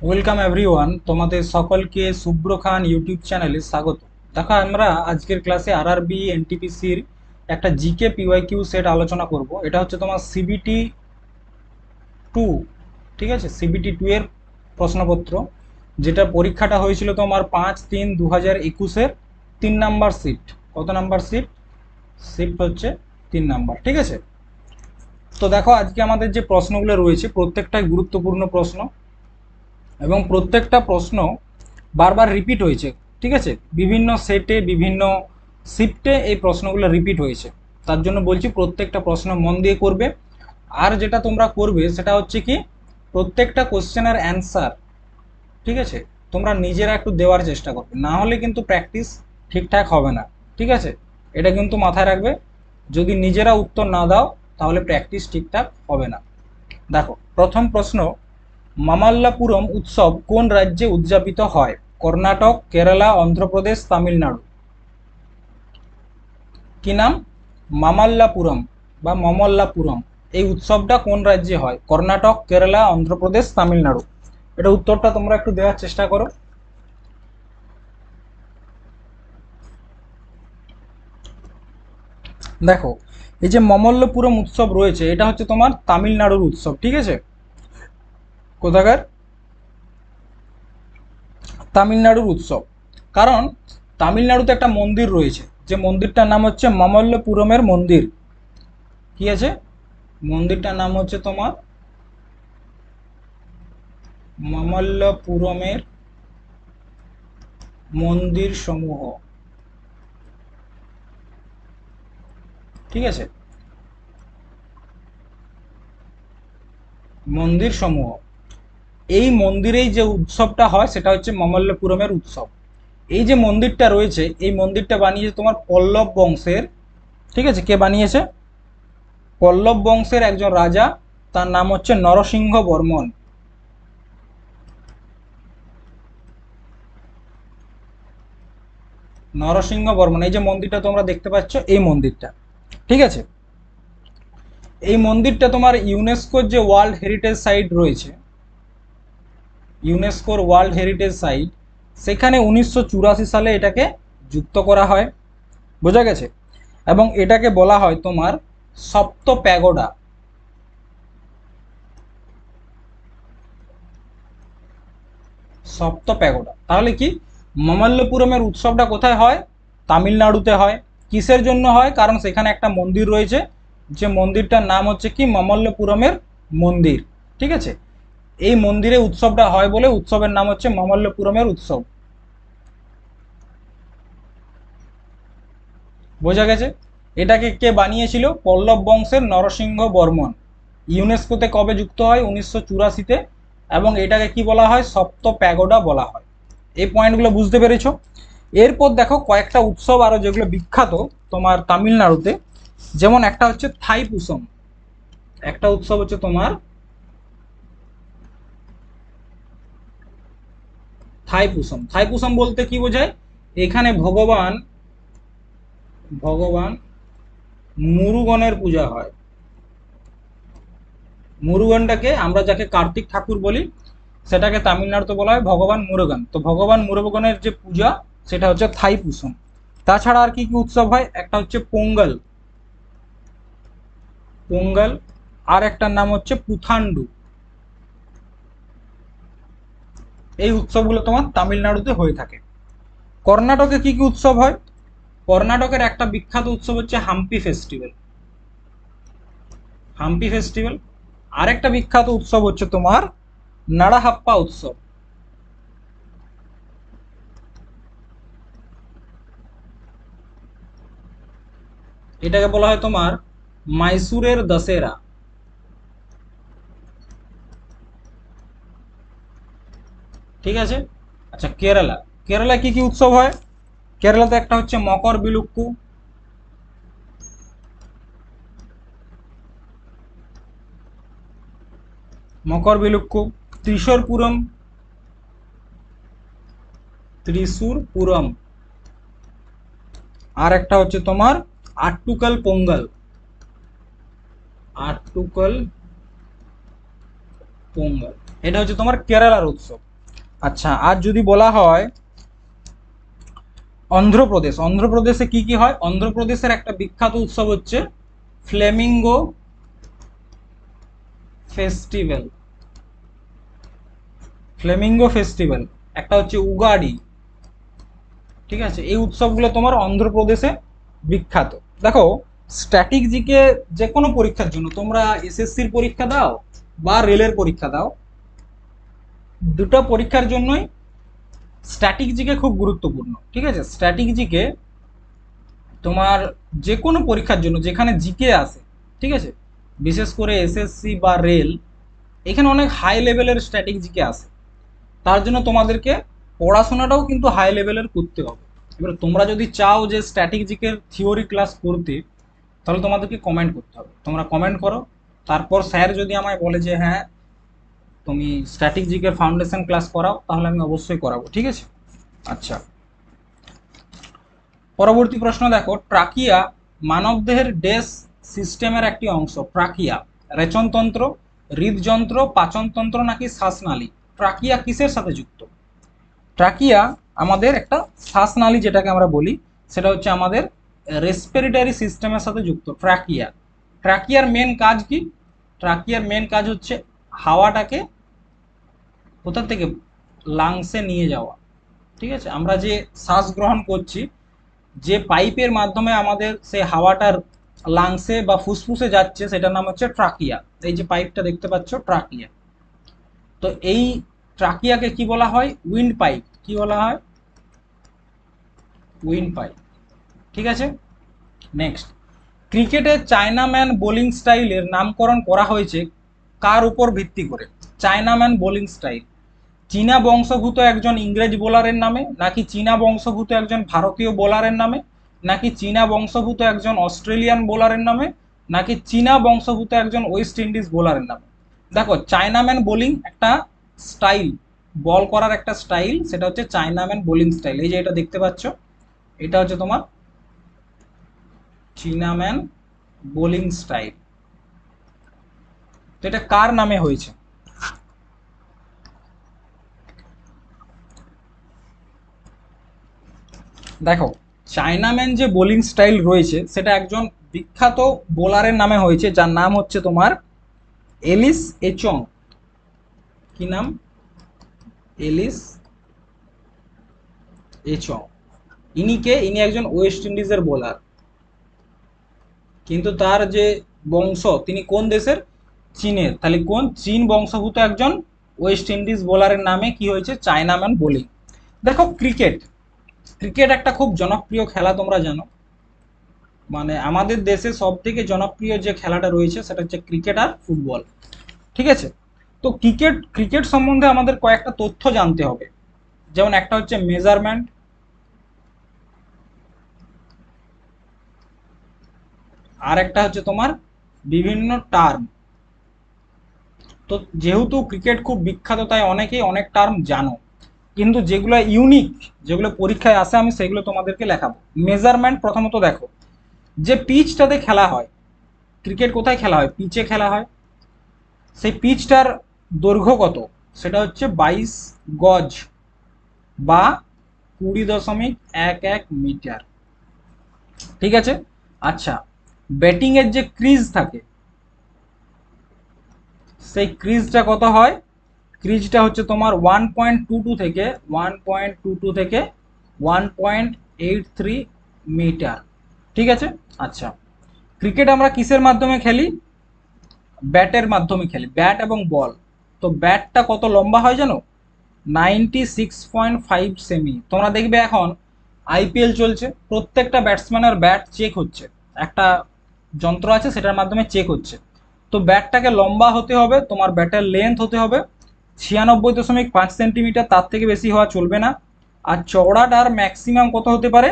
Welcome everyone, তোমাদের সকলকে শুভ্র খান YouTube চ্যানেলে স্বাগত। দেখো, আমরা আজকের ক্লাসে আরআরবি এনটিপিসির একটা জিকে পিওয়াইকিউ সেট আলোচনা করব। এটা হচ্ছে তোমার সিবিটি টু, ঠিক আছে, সিবিটি টু এর প্রশ্নপত্র, যেটা পরীক্ষাটা হয়েছিল তোমার 5-3-2021-এর 3 নাম্বার শিফট। কত নাম্বার শিফট? শিফট হচ্ছে 3 নাম্বার, ঠিক আছে। তো দেখো, আজকে আমাদের যে প্রশ্নগুলো রয়েছে প্রত্যেকটাই গুরুত্বপূর্ণ প্রশ্ন, এবং প্রত্যেকটা প্রশ্ন বারবার রিপিট হয়েছে, ঠিক আছে। বিভিন্ন সেটে বিভিন্ন শিফটে এই প্রশ্নগুলো রিপিট হয়েছে, তার জন্য বলছি প্রত্যেকটা প্রশ্ন মন দিয়ে করবে। আর যেটা তোমরা করবে সেটা হচ্ছে কি, প্রত্যেকটা কোশ্চেনের অ্যান্সার, ঠিক আছে, তোমরা নিজেরা একটু দেওয়ার চেষ্টা করবে, না হলে কিন্তু প্র্যাকটিস ঠিকঠাক হবে না, ঠিক আছে। এটা কিন্তু মাথায় রাখবে, যদি নিজেরা উত্তর না দাও তাহলে প্র্যাকটিস ঠিকঠাক হবে না। দেখো, প্রথম প্রশ্ন, মামাল্লাপুরম উৎসব কোন রাজ্যে উদযাপিত হয়? কর্ণাটক, কেরালা, অন্ধ্রপ্রদেশ, তামিলনাড়ু। কি নাম? মামাল্লাপুরম বা মমল্লাপুরম। এই উৎসবটা কোন রাজ্যে হয়? কর্ণাটক, কেরালা, অন্ধ্রপ্রদেশ, তামিলনাড়ু। এটা উত্তরটা তোমরা একটু দেওয়ার চেষ্টা করো। দেখো, এই যে মমল্লপুরম উৎসব রয়েছে, এটা হচ্ছে তোমার তামিলনাড়ুর উৎসব, ঠিক আছে। কোথাকার? তামিলনাড়ুর উৎসব। কারণ তামিলনাড়ুতে একটা মন্দির রয়েছে, যে মন্দিরটার নাম হচ্ছে মমল্লপুরমের মন্দির। কি আছে? মন্দিরটার নাম হচ্ছে তোমার মমল্লপুরমের মন্দির সমূহ, ঠিক আছে, মন্দির সমূহ। এই মন্দিরেই যে উৎসবটা হয় সেটা হচ্ছে মমল্লপুরমের উৎসব। এই যে মন্দিরটা রয়েছে, এই মন্দিরটা বানিয়েছে তোমার পল্লব বংশের, ঠিক আছে। কে বানিয়েছে? পল্লব বংশের একজন রাজা, তার নাম হচ্ছে নরসিংহ বর্মন। নরসিংহ বর্মন। এই যে মন্দিরটা তোমরা দেখতে পাচ্ছ, এই মন্দিরটা, ঠিক আছে। এই মন্দিরটা তোমার ইউনেস্কোর যে ওয়ার্ল্ড হেরিটেজ সাইট রয়েছে, ইউনেস্কোর ওয়ার্ল্ড হেরিটেজ সাইট, সেখানে 1984 সালে এটাকে যুক্ত করা হয়। বোঝা গেছে? এবং এটাকে বলা হয় তোমার সপ্ত প্যাগোডা। সপ্ত প্যাগোডা। তাহলে কি, মমল্লপুরমের উৎসবটা কোথায় হয়? তামিলনাড়ুতে হয়। কিসের জন্য হয়? কারণ সেখানে একটা মন্দির রয়েছে, যে মন্দিরটার নাম হচ্ছে কি মমল্লপুরমের মন্দির, ঠিক আছে। এই মন্দিরে উৎসবটা হয় বলে উৎসবের নাম হচ্ছে মমল্লপুরমের উৎসব। বোঝা গেছে? এটাকে কে বানিয়েছিল? পল্লব বংশের নরসিংহ বর্মন। ইউনেস্কোতে কবে যুক্ত হয়? 1984-তে। এবং এটাকে কি বলা হয়? সপ্ত প্যাগোডা বলা হয়। এই পয়েন্টগুলো বুঝতে পেরেছো? এরপর দেখো কয়েকটা উৎসব আরো যেগুলো বিখ্যাত তোমার তামিলনাড়ুতে, যেমন একটা হচ্ছে থাইপুসম। একটা উৎসব হচ্ছে তোমার থাইপুসম। থাইপুসম বলতে কি বোঝায়? এখানে ভগবান ভগবান মুরুগনের পূজা হয়। মুরুগনটাকে আমরা যাকে কার্তিক ঠাকুর বলি, সেটাকে তামিলনাড়ুতে বলা হয় ভগবান মুরুগন। তো ভগবান মুরুগনের যে পূজা, সেটা হচ্ছে থাইপুসম। তাছাড়া আর কি কি উৎসব হয়? একটা হচ্ছে পোঙ্গল। পোঙ্গল। আর একটার নাম হচ্ছে পুথান্ডু। এই উৎসবগুলো তোমার তামিলনাড়ুতে হয়ে থাকে। কর্ণাটকে কি কি উৎসব হয়? কর্ণাটকের একটা বিখ্যাত উৎসব হচ্ছে হাম্পি ফেস্টিভ্যাল। হাম্পি ফেস্টিভ্যাল। আরেকটা বিখ্যাত উৎসব হচ্ছে তোমার নাড়াহাপ্পা উৎসব। এটাকে বলা হয় তোমার মাইসুরের দশেরা, ঠিক আছে। আচ্ছা, কেরালা। কেরালা কি কি উৎসব হয়? কেরালাতে একটা হচ্ছে মকর বিলুক্কু। মকর বিলুক্কু। ত্রিশূরপুরম। ত্রিশূরপুরম। আর একটা হচ্ছে তোমার আট্টুকাল পোঙ্গল। আট্টুকাল পোঙ্গল। এটা হচ্ছে তোমার কেরালার উৎসব। আচ্ছা, আর যদি বলা হয় অন্ধ্রপ্রদেশ, অন্ধ্রপ্রদেশে কি কি হয়? অন্ধ্রপ্রদেশের একটা বিখ্যাত উৎসব হচ্ছে ফ্লেমিঙ্গো ফেস্টিভ্যাল। ফ্লেমিঙ্গো ফেস্টিভ্যাল, একটা হচ্ছে উগাডি। ঠিক আছে, এই উৎসবগুলো তোমার অন্ধ্রপ্রদেশে বিখ্যাত। দেখো, স্ট্যাটিক জিকে যে কোনো পরীক্ষার জন্য, তোমরা এসএসসির পরীক্ষা দাও বা রেলের পরীক্ষা দাও, দুটো পরীক্ষার জন্যই স্ট্যাটিক জিকে খুব গুরুত্বপূর্ণ। ঠিক আছে, স্ট্যাটিক জিকে তোমার যে কোনো পরীক্ষার জন্য যেখানে জিকে আসে, ঠিক আছে, বিশেষ করে এসএসসি বা রেল, এখানে অনেক হাই লেভেলের স্ট্যাটিক জিকে আসে। তার জন্য তোমাদেরকে পড়াশোনাটাও কিন্তু হাই লেভেলের করতে হবে। এবার তোমরা যদি চাও যে স্ট্যাটিক জিকের থিওরি ক্লাস করতে, তাহলে তোমাদেরকে কমেন্ট করতে হবে। তোমরা কমেন্ট করো, তারপর স্যার যদি আমায় বলে যে হ্যাঁ তুমি স্ট্যাটিক জিকের ফাউন্ডেশন ক্লাস করাও, তাহলে আমি অবশ্যই করাবো। ঠিক আছে। আচ্ছা, পরবর্তী প্রশ্ন দেখো, ট্রাকিয়া মানবদেহের ডেস সিস্টেমের একটি অংশ। ট্রাকিয়া রেচনতন্ত্র, হৃদযন্ত্র, পাচনতন্ত্র নাকি শ্বাসনালী? ট্রাকিয়া কিসের সাথে যুক্ত? ট্রাকিয়া আমাদের একটা শ্বাসনালী, যেটাকে আমরা বলি, সেটা হচ্ছে আমাদের রেসপিরেটরি সিস্টেমের সাথে যুক্ত ট্রাকিয়া। ট্রাকিয়ার মেন কাজ কি? ট্রাকিয়ার মেন কাজ হচ্ছে হাওয়াটাকে কোথা থেকে, লাংসে নিয়ে যাওয়া। ঠিক আছে, আমরা যে শ্বাস গ্রহণ করছি, যে পাইপের মাধ্যমে আমাদের সেই হাওয়াটার লাংসে বা ফুসফুসে যাচ্ছে, সেটার নাম হচ্ছে ট্রাকিয়া। এই যে পাইপটা দেখতে পাচ্ছ, ট্রাকিয়া। তো এই ট্রাকিয়াকে কি বলা হয়? Wind pipe. কি বলা হয়? Wind pipe. ঠিক আছে। নেক্সট, ক্রিকেটে চায়নাম্যান বোলিং স্টাইলের নামকরণ করা হয়েছে কার উপর ভিত্তি করে? চায়নাম্যান বোলিং স্টাইল চীনা বংশোদ্ভূত একজন ইংরেজ বোলারের নামে, নাকি চীনা বংশোদ্ভূত একজন ভারতীয় বোলারের নামে, নাকি চীনা বংশোদ্ভূত একজন অস্ট্রেলিয়ান বোলারের নামে, নাকি চীনা বংশোদ্ভূত একজন ওয়েস্ট ইন্ডিজ বোলারের নামে? দেখো, চায়নাম্যান বোলিং একটা স্টাইল, বল করার একটা স্টাইল, সেটা হচ্ছে চায়নাম্যান বোলিং স্টাইল। এই যে এটা দেখতে পাচ্ছ, এটা হচ্ছে তোমার চীনাম্যান বোলিং স্টাইল। তো এটা কার নামে হয়েছে? দেখো, চায়নাম্যান যে বোলিং স্টাইল রয়েছে, সেটা একজন বিখ্যাত বোলারের নামে হয়েছে, যার নাম হচ্ছে তোমার এলিস এচং। কি নাম? এলিস এচং। ইনি একজন ওয়েস্ট ইন্ডিজের বোলার, কিন্তু তার যে বংশ, তিনি কোন দেশের? চীনের। তাহলে কোন চীন বংশভূত একজন ওয়েস্ট ইন্ডিজ বোলারের নামে কি হয়েছে? Chinaman bowling. দেখো, ক্রিকেট, ক্রিকেট একটা খুব জনপ্রিয় খেলা, তোমরা জানো। মানে আমাদের দেশে সব থেকে জনপ্রিয় যে খেলাটা রয়েছে, সেটা হচ্ছে ক্রিকেট আর ফুটবল। ঠিক আছে। তো ক্রিকেট ক্রিকেট সম্বন্ধে আমাদের কয়েকটা তথ্য জানতে হবে। যেমন একটা হচ্ছে মেজারমেন্ট, আর একটা হচ্ছে তোমার বিভিন্ন টার্ম। তো যেহেতু ক্রিকেট খুব বিখ্যাত, তাই অনেকেই অনেক টার্ম জানো, কিন্তু যেগুলো ইউনিক, যেগুলো পরীক্ষায় আসে, আমি সেগুলো তোমাদেরকে লেখাবো। মেজারমেন্ট প্রথমত দেখো, যে পিচটাতে খেলা হয়, ক্রিকেট কোথায় খেলা হয়? পিচে খেলা হয়। সেই পিচটার দৈর্ঘ্য কত? সেটা হচ্ছে 22 গজ বা 20.11 মিটার। ঠিক আছে। আচ্ছা, ব্যাটিং এর যে ক্রিজ থাকে, সেই ক্রিজটা কত হয়? ক্রিজটা হচ্ছে তোমার 1.22 থেকে 1.83 মিটার। ঠিক আছে। আচ্ছা, ক্রিকেট আমরা কিসের মাধ্যমে খেলি? ব্যাটের মাধ্যমে খেলি, ব্যাট এবং বল। তো ব্যাটটা কত লম্বা হয় জানো? 96.5 সেমি। তোমরা দেখবে এখন আইপিএল চলছে, প্রত্যেকটা ব্যাটসম্যানের ব্যাট চেক হচ্ছে, একটা যন্ত্র আছে, সেটার মাধ্যমে চেক হচ্ছে। তো ব্যাটটাকে লম্বা হতে হবে, তোমার ব্যাটের লেন্থ হতে হবে 96.5 সেন্টিমিটার, তার থেকে বেশি হওয়া চলবে না। আর চওড়াটার ম্যাক্সিমাম কত হতে পারে?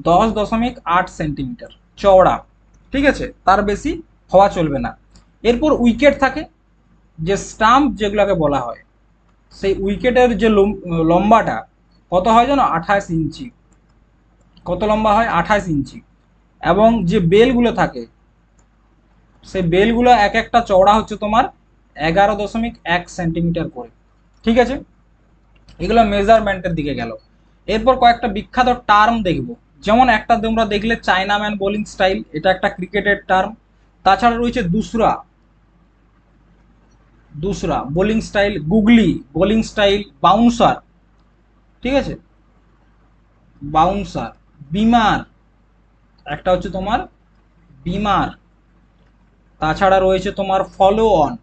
10.8 সেন্টিমিটার চওড়া। ঠিক আছে, তার বেশি হওয়া চলবে না। এরপর উইকেট থাকে, যে স্টাম্প যেগুলোকে বলা হয়, সেই উইকেটের যে লম্বাটা কত হয় জানো? 28 ইঞ্চি। কত লম্বা হয়? 28 ইঞ্চি। এবং যে বেলগুলো থাকে, সেই বেলগুলো এক একটা চওড়া হচ্ছে তোমার 11.1 সেন্টিমিটার করে। ঠিক আছে। এগুলো মেজারমেন্টের দিকে গেল। এরপর কয়েকটা বিখ্যাত টার্ম দেখব, যেমন একটা তোমরা দেখলে চায়নাম্যান বোলিং স্টাইল, এটা একটা ক্রিকেটের টার্ম। তাছাড়া রয়েছে doosra, doosra bowling style, googly bowling style, bouncer, ঠিক আছে, বাউন্সার, বিমার, একটা হচ্ছে তোমার বিমার। তাছাড়া রয়েছে তোমার ফলো অন।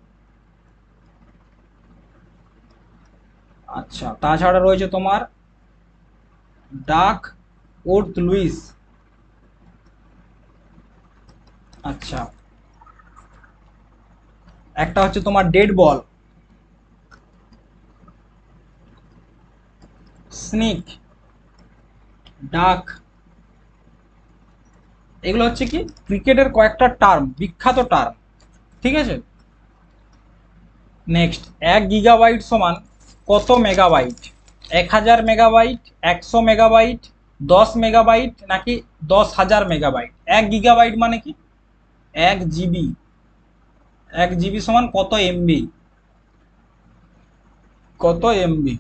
আচ্ছা, তাছাড়া রয়েছে তোমার ডাক ওর্থ লুইস। আচ্ছা, একটা হচ্ছে তোমার ডেড বল, স্নিক, ডাক। এগুলো হচ্ছে কি ক্রিকেটের কয়েকটা টার্ম, বিখ্যাত টার্ম, ঠিক আছে। নেক্সট, 1 গিগাবাইট সমান কত মেগাবাইট? 1000 মেগাবাইট, 100 মেগাবাইট, 10 মেগাবাইট, নাকি 10,000 মেগাবাইট? 1 গিগাবাইট মানে কি? 1 জিবি। 1 জিবি সমান কত এমবি? কত এমবি?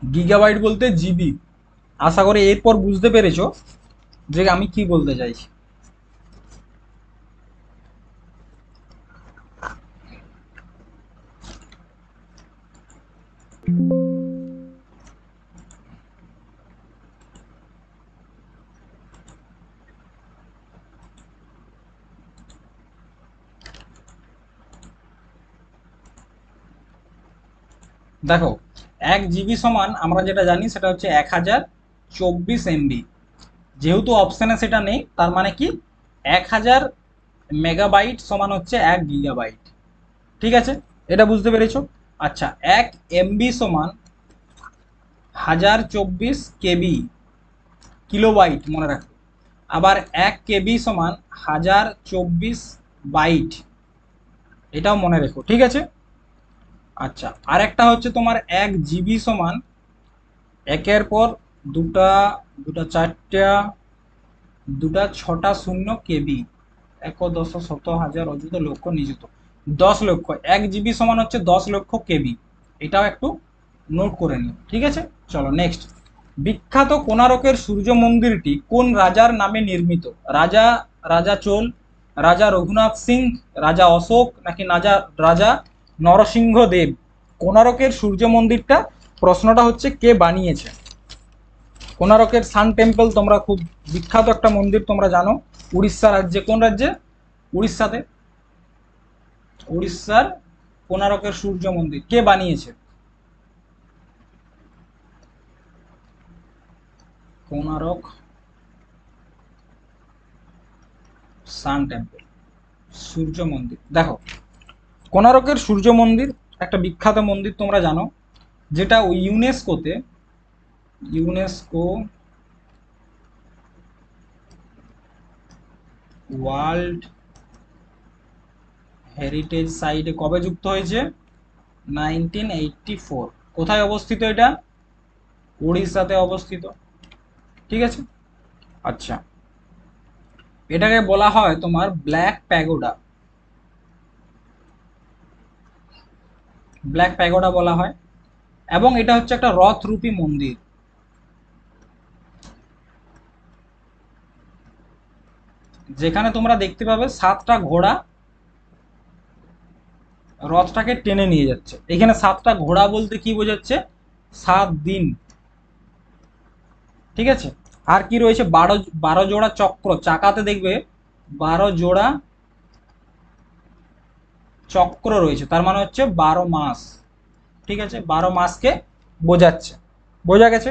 গিগাবাইট বলতে জিবি। আশা করি এরপর বুঝতে পেরেছো যে আমি কি বলতে চাইছি। দেখো, 1 জিবি সমান আমরা যেটা জানি সেটা হচ্ছে 1024 এমবি। যেহেতু অপশানে সেটা নেই, তার মানে কি 1000 মেগাবাইট সমান হচ্ছে 1 গিগাবাইট। ঠিক আছে, এটা বুঝতে পেরেছো? আচ্ছা, 1 এমবি সমান 1024 কেবি, কিলোবাইট মনে রাখো। আবার 1 কেবি সমান 1024 বাইট, এটাও মনে রেখো, ঠিক আছে। আচ্ছা, আরেকটা হচ্ছে তোমার 1 জিবি সমান, একের পর দুটা, দুটা চারটা, দুটা ছটা শূন্য কেবি, এক দশ শত হাজার অযুত লক্ষ নিযুত, 10 লক্ষ। 1 জিবি সমান হচ্ছে 10 লক্ষ কেবি, এটাও একটু নোট করে নিও, ঠিক আছে। চলো নেক্সট, বিখ্যাত কোণারকের সূর্য মন্দিরটি কোন রাজার নামে নির্মিত? রাজা, রাজা চোল, রাজা রঘুনাথ সিং, রাজা অশোক, নাকি রাজা রাজা নরসিংহ দেব? কোণারকের সূর্য মন্দিরটা, প্রশ্নটা হচ্ছে কে বানিয়েছে? কোণারকের সান টেম্পল তোমরা খুব বিখ্যাত একটা মন্দির, তোমরা জানো। উড়িষ্যা রাজ্যে, কোন রাজ্যে? উড়িষ্যাতে। উড়িষ্যার কোণারকের সূর্য মন্দির কে বানিয়েছে? কোণারক সান টেম্পল, সূর্য মন্দির। দেখো, কোণারকের সূর্য মন্দির একটা বিখ্যাত মন্দির, তোমরা জানো, যেটা ইউনেস্কোতে, ইউনেস্কো ওয়ার্ল্ড হেরিটেজ সাইটে কবে যুক্ত হয়েছে? 1984। কোথায় অবস্থিত এটা? উড়িষ্যাতে অবস্থিত, ঠিক আছে। আচ্ছা, এটাকে বলা হয় তোমার ব্ল্যাক প্যাগোডা, ব্ল্যাক প্যাগোডা বলা হয়। এবং এটা হচ্ছে একটা রথরূপী মন্দির, যেখানে তোমরা দেখতে পাবে 7টা ঘোড়া রথটাকে টেনে নিয়ে যাচ্ছে। এখানে 7টা ঘোড়া বলতে কি বোঝাচ্ছে? 7 দিন, ঠিক আছে। আর কি রয়েছে? 12 জোড়া চক্র, চাকাতে দেখবে 12 জোড়া চক্র রয়েছে, তার মানে হচ্ছে 12 মাস, ঠিক আছে, 12 মাসকে বোঝাচ্ছে। বোঝা গেছে?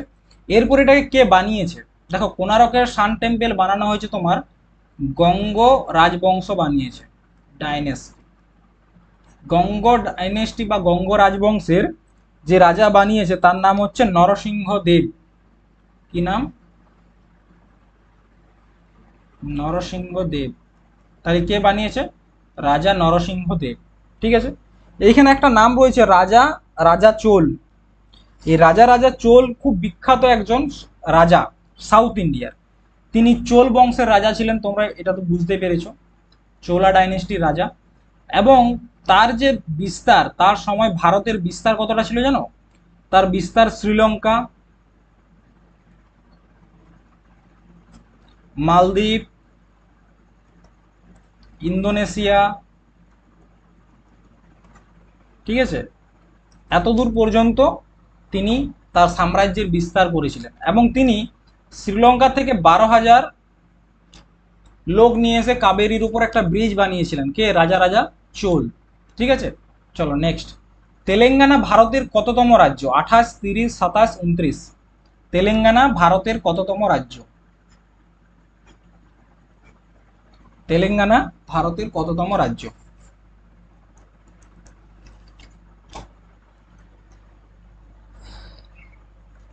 এরপর এটাকে কে বানিয়েছে? দেখো, কোণারকের সান টেম্পল বানানো হয়েছে তোমার গঙ্গ রাজবংশ বানিয়েছে, ডাইনেস্টি। গঙ্গ ডাইনেস্টি বা গঙ্গ রাজবংশের যে রাজা বানিয়েছে তার নাম হচ্ছে নরসিংহ দেব। কি নাম? নরসিংহ দেব। তাহলে কে বানিয়েছে? রাজা নরসিংহ দেব, ঠিক আছে। এইখানে একটা নাম রয়েছে রাজা, রাজা চোল। এই রাজা রাজা চোল খুব বিখ্যাত একজন রাজা সাউথ ইন্ডিয়ার। তিনি চোল বংশের রাজা ছিলেন, তোমরা এটা তো বুঝতে পেরেছো, চোলা ডাইনেস্টির রাজা। এবং তার যে বিস্তার, তার সময় ভারতের বিস্তার কতটা ছিল জানো? তার বিস্তার শ্রীলঙ্কা, মালদ্বীপ, ইন্দোনেশিয়া, ঠিক আছে, এতদূর পর্যন্ত তিনি তার সাম্রাজ্যের বিস্তার করেছিলেন। এবং তিনি শ্রীলঙ্কা থেকে 12,000 লোক নিয়ে এসে কাবেরীর উপর একটা ব্রিজ বানিয়েছিলেন, কে? রাজা রাজা চোল। ঠিক আছে, চলো নেক্সট। তেলেঙ্গানা ভারতের কততম রাজ্য? 28, 30, 27, 29। তেলেঙ্গানা ভারতের কততম রাজ্য? তেলেঙ্গানা ভারতের কততম রাজ্য?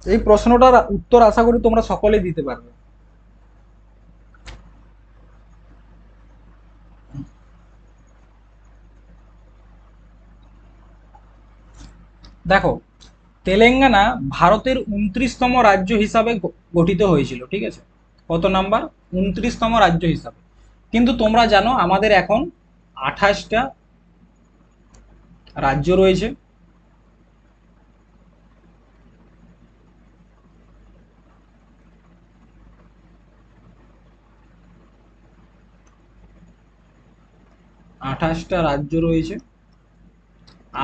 এই প্রশ্নটার উত্তর আশা করি তোমরা সকলেই দিতে পারবে। দেখো, তেলেঙ্গানা ভারতের 29তম রাজ্য হিসাবে গঠিত হয়েছিল। ঠিক আছে, কত নাম্বার? 29তম রাজ্য হিসাবে। কিন্তু তোমরা জানো আমাদের এখন 28টা রাজ্য রয়েছে। আঠাশটা রাজ্য রয়েছে।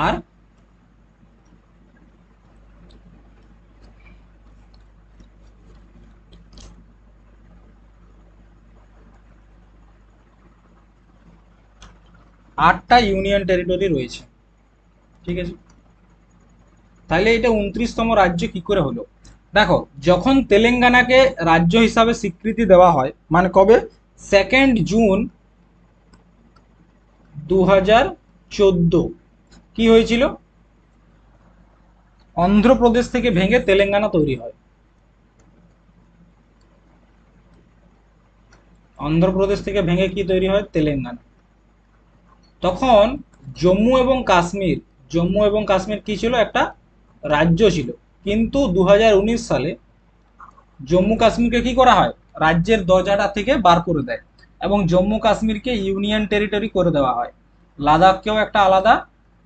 আর আটটা ইউনিয়ন টেরিটরি রয়েছে। ঠিক আছে, তাহলে এটা 29তম রাজ্য কি করে হলো? দেখো, যখন তেলেঙ্গানাকে রাজ্য হিসাবে স্বীকৃতি দেওয়া হয়, মানে কবে? 2 জুন 2014। কি হয়েছিল? অন্ধ্রপ্রদেশ থেকে ভেঙে তেলেঙ্গানা তৈরি হয়। অন্ধ্রপ্রদেশ থেকে ভেঙে কি তৈরি হয়? তেলেঙ্গানা। তখন জম্মু এবং কাশ্মীর, জম্মু এবং কাশ্মীর কি ছিল? একটা রাজ্য ছিল। কিন্তু 2019 সালে জম্মু কাশ্মীরকে কি করা হয়? রাজ্যের দরজাটা থেকে বার করে দেয় এবং জম্মু কাশ্মীরকে ইউনিয়ন টেরিটরি করে দেওয়া হয়। লাদাখকেও একটা আলাদা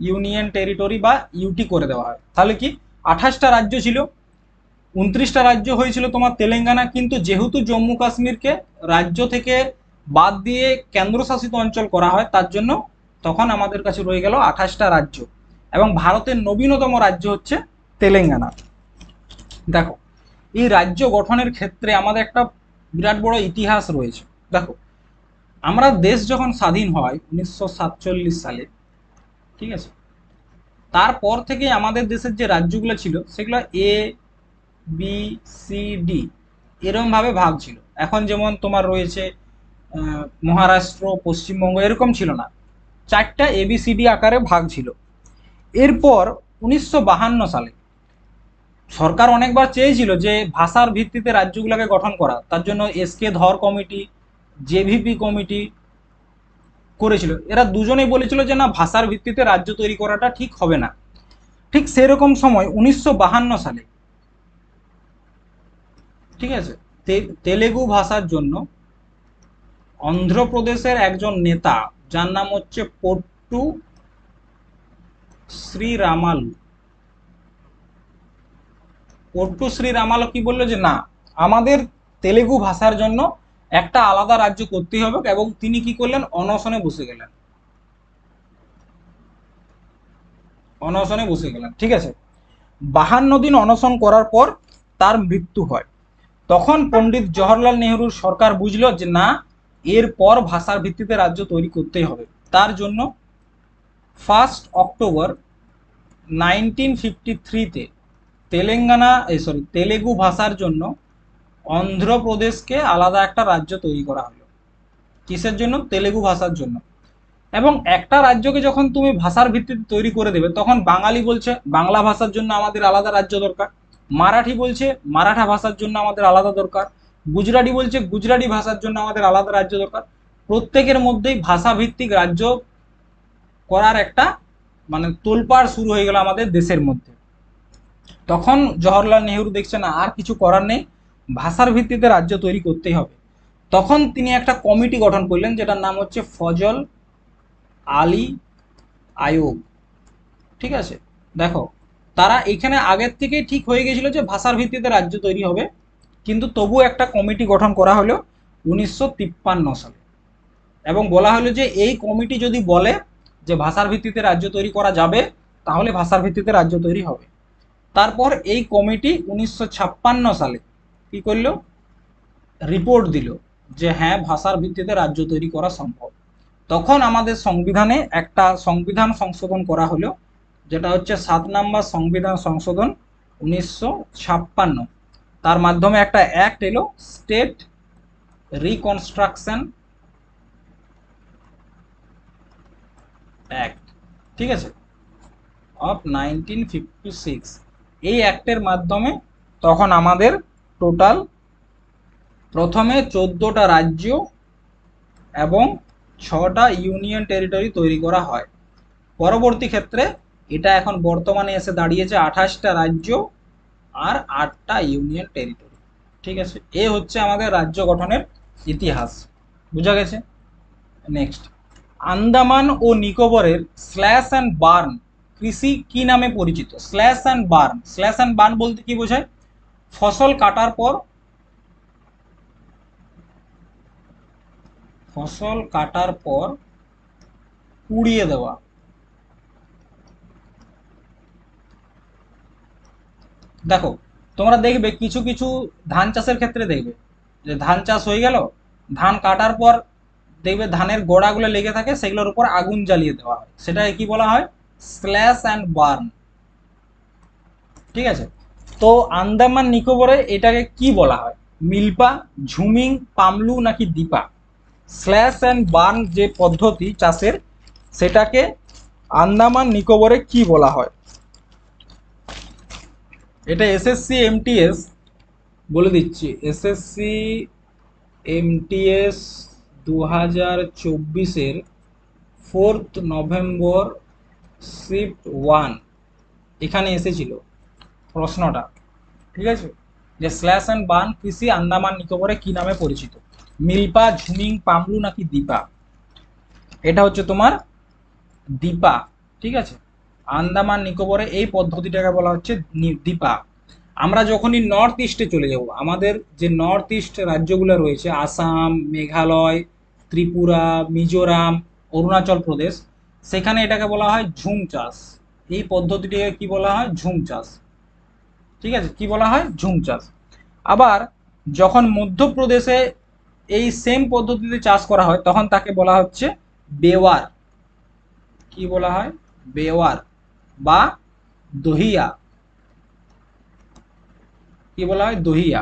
ইউনিয়ন টেরিটরি বা ইউটি করে দেওয়া হয়। তাহলে কি 28টা রাজ্য ছিল, 29টা রাজ্য হয়েছিল তোমার তেলেঙ্গানা। কিন্তু যেহেতু জম্মু কাশ্মীরকে রাজ্য থেকে বাদ দিয়ে কেন্দ্রশাসিত অঞ্চল করা হয়, তার জন্য তখন আমাদের কাছে রয়ে গেল 28টা রাজ্য। এবং ভারতের নবীনতম রাজ্য হচ্ছে তেলেঙ্গানা। দেখো, এই রাজ্য গঠনের ক্ষেত্রে আমাদের একটা বিরাট বড় ইতিহাস রয়েছে। দেখো, আমরা দেশ যখন স্বাধীন হয় 1947 সালে, ঠিক আছে, তারপর থেকে আমাদের দেশের যে রাজ্যগুলো ছিল সেগুলো এ, বি, সি, ডি এরকম ভাবে ভাগ ছিল। এখন যেমন তোমার রয়েছে মহারাষ্ট্র, পশ্চিমবঙ্গ, এরকম ছিল না, 4টা ABCD আকারে ভাগ ছিল। এরপর 1952 সালে সরকার অনেকবার চেয়েছিল যে ভাষার ভিত্তিতে রাজ্যগুলোকে গঠন করা, তার জন্য SK ধর কমিটি, JVP কমিটি করেছিল। এরা দুজনেই বলেছিল যে না, ভাষার ভিত্তিতে রাজ্য তৈরি করাটা ঠিক হবে না। ঠিক সেরকম সময় 1952 সালে, ঠিক আছে, তেলেগু ভাষার জন্য অন্ধ্রপ্রদেশের একজন নেতা, যার নাম হচ্ছে পট্টু শ্রীরামালু, পট্টু শ্রীরামালু কি বললো যে না, আমাদের তেলেগু ভাষার জন্য একটা আলাদা রাজ্য করতেই হবে। এবং তিনি কি করলেন? অনশনে বসে গেলেন, অনশনে বসে গেলেন। ঠিক আছে, 52 দিন অনশন করার পর তার মৃত্যু হয়। তখন পণ্ডিত জওহরলাল নেহরুর সরকার বুঝলো যে না, এরপর ভাষার ভিত্তিতে রাজ্য তৈরি করতেই হবে। তার জন্য 1 অক্টোবর 1953-তে তেলেঙ্গানা, তেলেগু ভাষার জন্য অন্ধ্রপ্রদেশকে আলাদা একটা রাজ্য তৈরি করা হলো। কিসের জন্য? তেলেগু ভাষার জন্য। এবং একটা রাজ্যকে যখন তুমি ভাষার ভিত্তিতে তৈরি করে দেবে, তখন বাঙালি বলছে বাংলা ভাষার জন্য আমাদের আলাদা রাজ্য দরকার, মারাঠি বলছে মারাঠা ভাষার জন্য আমাদের আলাদা দরকার, গুজরাটি বলছে গুজরাটি ভাষার জন্য আমাদের আলাদা রাজ্য দরকার। প্রত্যেকের মধ্যেই ভাষা ভিত্তিক রাজ্য করার একটা মানে তোলপাড় শুরু হয়ে গেল আমাদের দেশের মধ্যে। তখন জওহরলাল নেহরু দেখছে না, আর কিছু করার নেই, ভাষার ভিত্তিতে রাজ্য তৈরি করতেই হবে। তখন তিনি একটা কমিটি গঠন করলেন, যেটার নাম হচ্ছে ফজল আলী আয়োগ। ঠিক আছে, দেখো তারা এখানে আগের থেকেই ঠিক হয়ে গেছিল যে ভাষার ভিত্তিতে রাজ্য তৈরি হবে, কিন্তু তবু একটা কমিটি গঠন করা হলো 1953 সালে, এবং বলা হলো যে এই কমিটি যদি বলে যে ভাষার ভিত্তিতে রাজ্য তৈরি করা যাবে, তাহলে ভাষার ভিত্তিতে রাজ্য তৈরি হবে। তারপর এই কমিটি 1956 সালে কি করলো, রিপোর্ট দিল যে হ্যাঁ ভাষার ভিত্তিতে রাজ্য তৈরি করা সম্ভব। তখন আমাদের সংবিধানে একটা সংবিধান সংশোধন করা হলো, যেটা হচ্ছে 7 নম্বর সংবিধান সংশোধন 1956। তার মাধ্যমে একটা অ্যাক্ট এলো, স্টেট রিকনস্ট্রাকশন অ্যাক্ট, ঠিক আছে, অফ 1956। এই অ্যাক্টের মাধ্যমে তখন আমাদের টোটাল প্রথমে 14টা রাজ্য এবং 6টা ইউনিয়ন টেরিটরি তৈরি করা হয়। পরবর্তী ক্ষেত্রে এটা এখন বর্তমানে এসে দাঁড়িয়েছে 28টা রাজ্য আর 8টা ইউনিয়ন টেরিটরি। ঠিক আছে, এ হচ্ছে আমাদের রাজ্য গঠনের ইতিহাস। বুঝা গেছে? নেক্সট, আন্দামান ও নিকোবরের স্ল্যাশ অ্যান্ড বার্ন কৃষি কি নামে পরিচিত? Slash and burn, slash and burn বলতে কি বোঝায়? ফসল কাটার পর, ফসল কাটার পর পুড়িয়ে দেওয়া। দেখো তোমরা দেখবে কিছু কিছু ধান চাষের ক্ষেত্রে দেখবে যে ধান চাষ হয়ে গেল, ধান কাটার পর দেখবে ধানের গোড়াগুলো লেগে থাকে, সেগুলোর উপর আগুন জ্বালিয়ে দেওয়া হয়, সেটাকে কি বলা হয়? Slash and burn. ঠিক আছে, তো আন্দামান নিকোবরে এটাকে কি বলা হয়? মিল্পা, ঝুমিং, পামলু নাকি দিপা? স্ল্যাশ অ্যান্ড বার্ন যে পদ্ধতি চাষের, সেটাকে আন্দামান নিকোবরে কি বলা হয়? এটা এসএসসি এমটিএস বলে দিচ্ছি, এসএসসি এমটিএস 2024-এর 4 নভেম্বর শিফট 1 এখানে এসেছিল প্রশ্নটা। ঠিক আছে, যে স্ল্যাশ অ্যান্ড বার্ন কৃষি আন্দামান নিকোবরে কি নামে পরিচিত? মিল্পা, ঝুমিং, পামলু নাকি দিপা? এটা হচ্ছে তোমার দিপা। ঠিক আছে, আন্দামান নিকোবরে এই পদ্ধতিটাকে বলা হচ্ছে দিপা। আমরা যখনই নর্থ ইস্টে চলে যাব, আমাদের যে নর্থ ইস্ট রাজ্যগুলো রয়েছে, আসাম, মেঘালয়, ত্রিপুরা, মিজোরাম, অরুণাচল প্রদেশ, সেখানে এটাকে বলা হয় ঝুম চাষ। এই পদ্ধতিটিকে কি বলা হয়? ঝুম চাষ। ঠিক আছে, কি বলা হয়? ঝুম চাষ। আবার যখন মধ্যপ্রদেশে এই সেম পদ্ধতিতে চাষ করা হয়, তখন তাকে বলা হচ্ছে বেওয়ার। কি বলা হয়? বেওয়ার বা দহিয়া। কি বলা হয়? দহিয়া।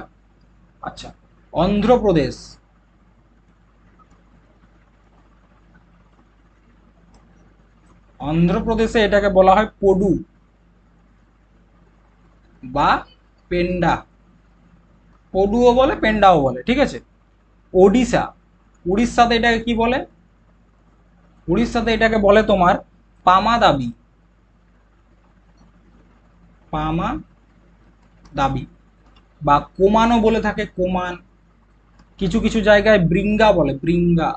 আচ্ছা, অন্ধ্রপ্রদেশ, অন্ধ্রপ্রদেশে এটাকে বলা হয় পডু বা পেন্ডা। পডুও বলে, পেন্ডাও বলে। ঠিক আছে, ওডিশা, উড়িষ্যাতে এটাকে কি বলে? উড়িষ্যাতে এটাকে বলে তোমার পামা দাবি। পামা দাবি বা কোমানও বলে থাকে, কোমান। কিছু কিছু জায়গায় ব্রিঙ্গা বলে, ব্রিঙ্গা,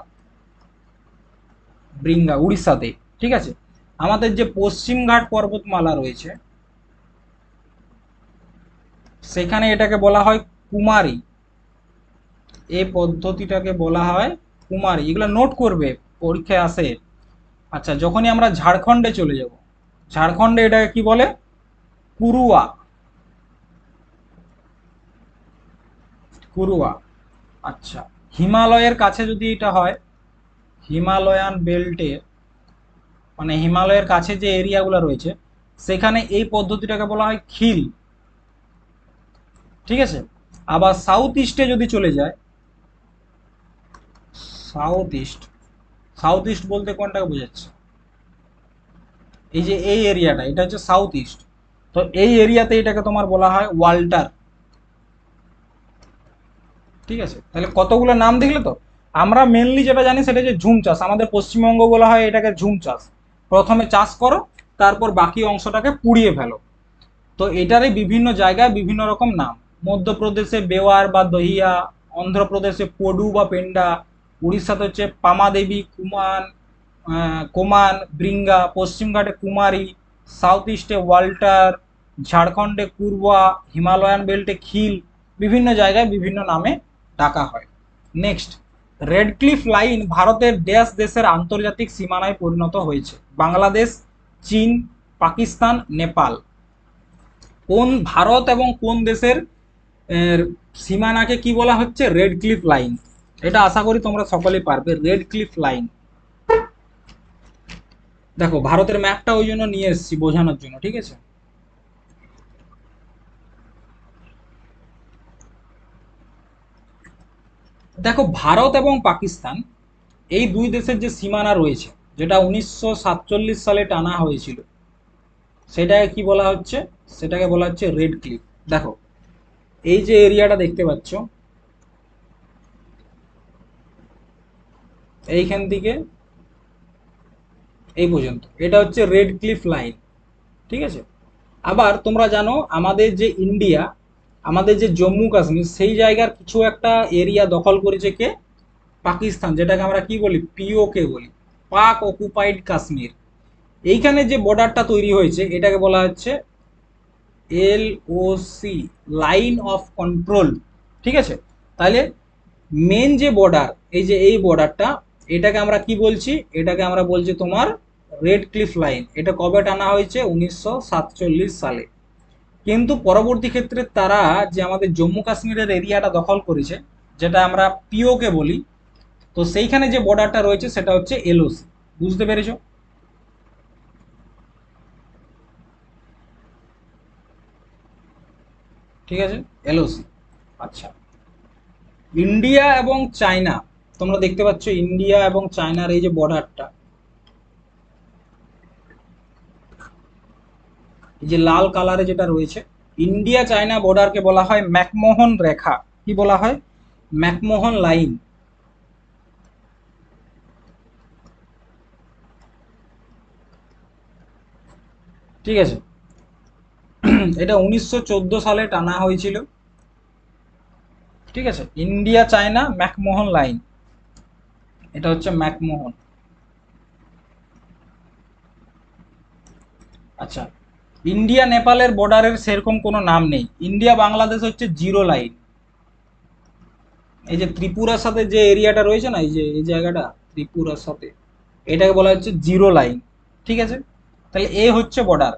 ব্রিঙ্গা উড়িষ্যাতে। ঠিক আছে, আমাদের যে পশ্চিমঘাট পর্বতমালা রয়েছে, সেখানে এটাকে বলা হয় কুমারী। এই পদ্ধতিটাকে বলা হয় কুমারী। এগুলো নোট করবে, পরীক্ষায় আসে। আচ্ছা, যখনই আমরা ঝাড়খণ্ডে চলে যাব, ঝাড়খণ্ডে এটাকে কি বলে? কুরুয়া। কুরুয়া। আচ্ছা, হিমালয়ের কাছে যদি এটা হয়, হিমালয়ান বেল্টে, মানে হিমালয়ের কাছে যে এরিয়াগুলো রয়েছে, সেখানে এই পদ্ধতিটাকে বলা হয় খিল। ঠিক আছে, আবার সাউথ ইস্টে যদি চলে যায়, সাউথ ইস্ট, সাউথ ইস্ট বলতে কোনটাকে বোঝাচ্ছে? এই যে এই এরিয়াটা, এটা হচ্ছে সাউথ ইস্ট। তো এই এরিয়াতে এটাকে তোমার বলা হয় ওয়াল্টার। ঠিক আছে, তাহলে কতগুলো নাম দেখলে তো। আমরা মেনলি যেটা জানি সেটা হচ্ছে ঝুম চাষ। আমাদের পশ্চিমবঙ্গ বলা হয় এটাকে ঝুম চাষ। প্রথমে চাষ করো, তারপর বাকি অংশটাকে পুড়িয়ে ফেলো। তো এটারই বিভিন্ন জায়গায় বিভিন্ন রকম নাম। মধ্যপ্রদেশে বেওয়ার বা দহিয়া, অন্ধ্রপ্রদেশে পডু বা পেন্ডা, উড়িষ্যাতে হচ্ছে পামাদেবী, কুমান, কোমান, ব্রিঙ্গা, পশ্চিমঘাটে কুমারী, সাউথ ইস্টে ওয়াল্টার, ঝাড়খণ্ডে কুরবা, হিমালয়ান বেল্টে খিল, বিভিন্ন জায়গায় বিভিন্ন নামে ডাকা হয়। নেক্সট, রেড ক্লিফ লাইন ভারতের ড্যাশ দেশের আন্তর্জাতিক সীমানায় পরিণত হয়েছে? বাংলাদেশ, চীন, পাকিস্তান, নেপাল। কোন ভারত এবং কোন দেশের সীমানাকে কি বলা হচ্ছে? Red cliff line. এটা আশা করি তোমরা সকলেই পারবে, রেড ক্লিফ লাইন। দেখো ভারতের ম্যাপটা ওই জন্য নিয়ে এসেছি বোঝানোর জন্য, ঠিক আছে? দেখো ভারত এবং পাকিস্তান এই দুই দেশের যে সীমানা রয়েছে, যেটা 1947 সালে টানা হয়েছিল, সেটাকে কি বলা হচ্ছে? সেটাকে বলা হচ্ছে রেড ক্লিফ। দেখো এই যে এরিয়াটা দেখতে পাচ্ছ, এইখান থেকে এই পর্যন্ত, এটা হচ্ছে রেড ক্লিফ লাইন, ঠিক আছে? আবার তোমরা জানো আমাদের যে ইন্ডিয়া, আমাদের যে জম্মু কাশ্মীর, সেই জায়গার কিছু একটা এরিয়া দখল করেছে কে? পাকিস্তান, যেটাকে আমরা কি বলি? পিওকে বলি, পাক অকুপাইড কাশ্মীর। এইখানে যে বর্ডারটা তৈরি হয়েছে এটাকে বলা হচ্ছে LOC, লাইন অফ কন্ট্রোল, ঠিক আছে? তাহলে মেন যে বর্ডার, এই যে এই বর্ডারটা, এটাকে আমরা কি বলছি? এটাকে আমরা বলছি তোমার রেড ক্লিফ লাইন। এটা কবে টানা হয়েছে? 1947 সালে। কিন্তু পরবর্তী ক্ষেত্রে তারা যে আমাদের জম্মু কাশ্মীরের এরিয়াটা দখল করেছে, যেটা আমরা পিওকে বলি, তো সেইখানে যে বর্ডারটা রয়েছে সেটা হচ্ছে LOC। বুঝতে পেরেছো? ঠিক আছে, LOC। আচ্ছা, ইন্ডিয়া এবং চায়না, তোমরা দেখতে পাচ্ছ ইন্ডিয়া এবং চায়নার এই যে বর্ডারটা, এই যে লাল কালারে যেটা রয়েছে, ইন্ডিয়া চায়না বর্ডারকে বলা হয় ম্যাকমোহন রেখা। কি বলা হয়? McMahon line. ঠিক আছে, এটা 1914 সালে টানা হয়েছিল। ঠিক আছে, ইন্ডিয়া চায়না ম্যাকমোহন লাইন, এটা হচ্ছে ম্যাকমোহন। আচ্ছা, ইন্ডিয়া নেপালের বর্ডারের সেরকম কোনো নাম নেই। ইন্ডিয়া বাংলাদেশ হচ্ছে জিরো লাইন। এই যে ত্রিপুরার সাথে যে এরিয়াটা রয়েছে না, এই যে এই জায়গাটা ত্রিপুরার সাথে, এটাকে বলা হচ্ছে জিরো লাইন। ঠিক আছে, তাহলে এ হচ্ছে বর্ডার।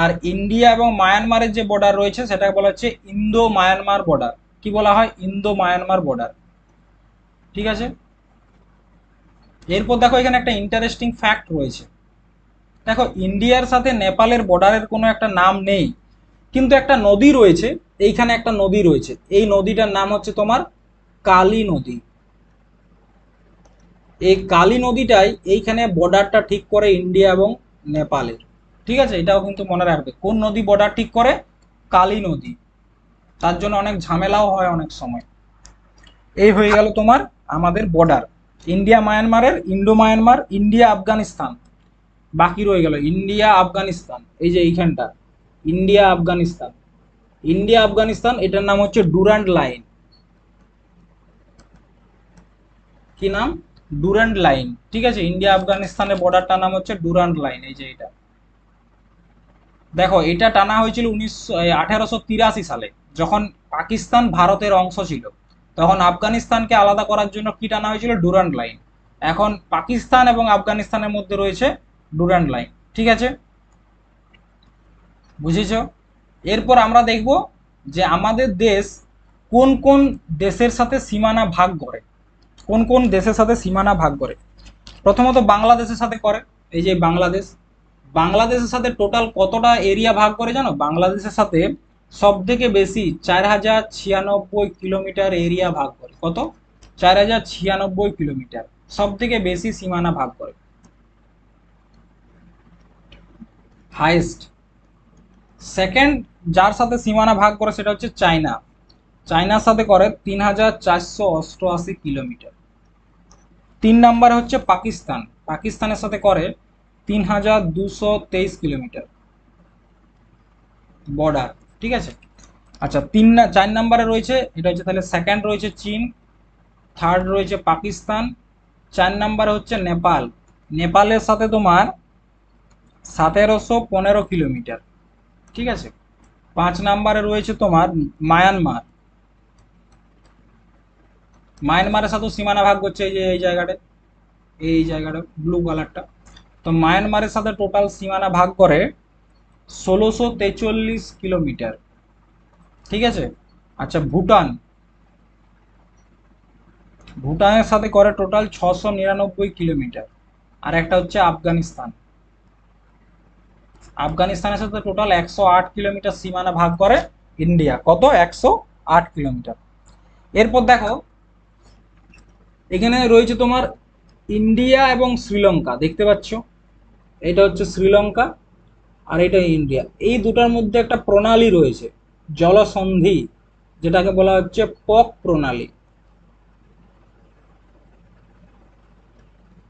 আর ইন্ডিয়া এবং মায়ানমারের যে বর্ডার রয়েছে সেটাকে বলা হচ্ছে ইন্দো মায়ানমার বর্ডার। কি বলা হয়? Indo Myanmar border. ঠিক আছে, এরপর দেখো এখানে একটা ইন্টারেস্টিং ফ্যাক্ট রয়েছে। দেখো ইন্ডিয়ার সাথে নেপালের বর্ডারের কোনো একটা নাম নেই, কিন্তু একটা নদী রয়েছে। এইখানে একটা নদী রয়েছে, এই নদীটার নাম হচ্ছে তোমার কালী নদী। এই কালী নদীটাই এইখানে বর্ডারটা ঠিক করে ইন্ডিয়া এবং নেপালের। ঠিক আছে, এটাও কিন্তু মনে রাখবে, কোন নদী বর্ডার ঠিক করে? কালী নদী। তার জন্য অনেক ঝামেলাও হয় অনেক সময়। এই হয়ে গেল তোমার আমাদের বর্ডার, ইন্ডিয়া মায়ানমারের, ইন্ডো মায়ানমার, ইন্ডিয়া আফগানিস্তান। বাকি রয়ে গেল ইন্ডিয়া আফগানিস্তান, এই যে এইখানটা ইন্ডিয়া আফগানিস্তান। ইন্ডিয়া আফগানিস্তান, এটার নাম হচ্ছে ডুরান্ড লাইন। কি নাম? Durand line. ঠিক আছে, ইন্ডিয়া আফগানিস্তানের বর্ডারটার নাম হচ্ছে ডুরান্ড লাইন। এই যে এটা দেখো, এটা টানা হয়েছিল 1883 সালে, যখন পাকিস্তান ভারতের অংশ ছিল। তখন আফগানিস্তানকে আলাদা করার জন্য কি টানা হয়েছিল? Durand line. এখন পাকিস্তান এবং আফগানিস্তানের মধ্যে রয়েছে ডুরান্ড লাইন। ঠিক আছে, বুঝেছো? এরপর আমরা দেখব যে আমাদের দেশ কোন কোন দেশের সাথে সীমানা ভাগ করে। কোন কোন দেশের সাথে সীমানা ভাগ করে? প্রথমত বাংলাদেশের সাথে করে। এই যে বাংলাদেশ, বাংলাদেশের সাথে টোটাল কতটা এরিয়া ভাগ করে জানো? বাংলাদেশের সাথে সব থেকে বেশি 4096 কিলোমিটার এরিয়া ভাগ করে। কত? 4096 কিলোমিটার, সব থেকে বেশি সীমানা ভাগ করে, হাইস্ট। সেকেন্ড যার সাথে সীমানা ভাগ করে সেটা হচ্ছে চায়না। চায়নার সাথে করে 3488 কিলোমিটার। 3 নম্বরে হচ্ছে পাকিস্তান। পাকিস্তানের সাথে করে 3223 কিলোমিটার বর্ডার। ঠিক আছে, আচ্ছা 4 নম্বরে রয়েছে, এটা হচ্ছে তাহলে সেকেন্ড রয়েছে চীন, থার্ড রয়েছে পাকিস্তান, 4 নম্বরে হচ্ছে নেপাল, নেপালের সাথে তোমার 1715 কিলোমিটার। ঠিক আছে। 5 নম্বরে রয়েছে তোমার মায়ানমার। মায়ানমারের সাথেও সীমানা ভাগ করছে এই যে এই জায়গাটা ব্লু কালারটা। তো মায়ানমারের সাথে টোটাল সীমানা ভাগ করে 1643 কিলোমিটার। ঠিক আছে। আচ্ছা, ভুটানের সাথে করে টোটাল 699 কিলোমিটার। আর একটা হচ্ছে আফগানিস্তান। আফগানিস্তানের সাথে টোটাল 108 কিলোমিটার সীমানা ভাগ করে ইন্ডিয়া। কত? 108 কিলোমিটার। এরপর দেখো, এখানে রয়েছে তোমার ইন্ডিয়া এবং শ্রীলঙ্কা, দেখতে পাচ্ছ? এটা হচ্ছে শ্রীলঙ্কা আর এটা ইন্ডিয়া। এই দুটার মধ্যে একটা প্রণালী রয়েছে, জলসন্ধি, যেটাকে বলা হচ্ছে পক প্রণালী।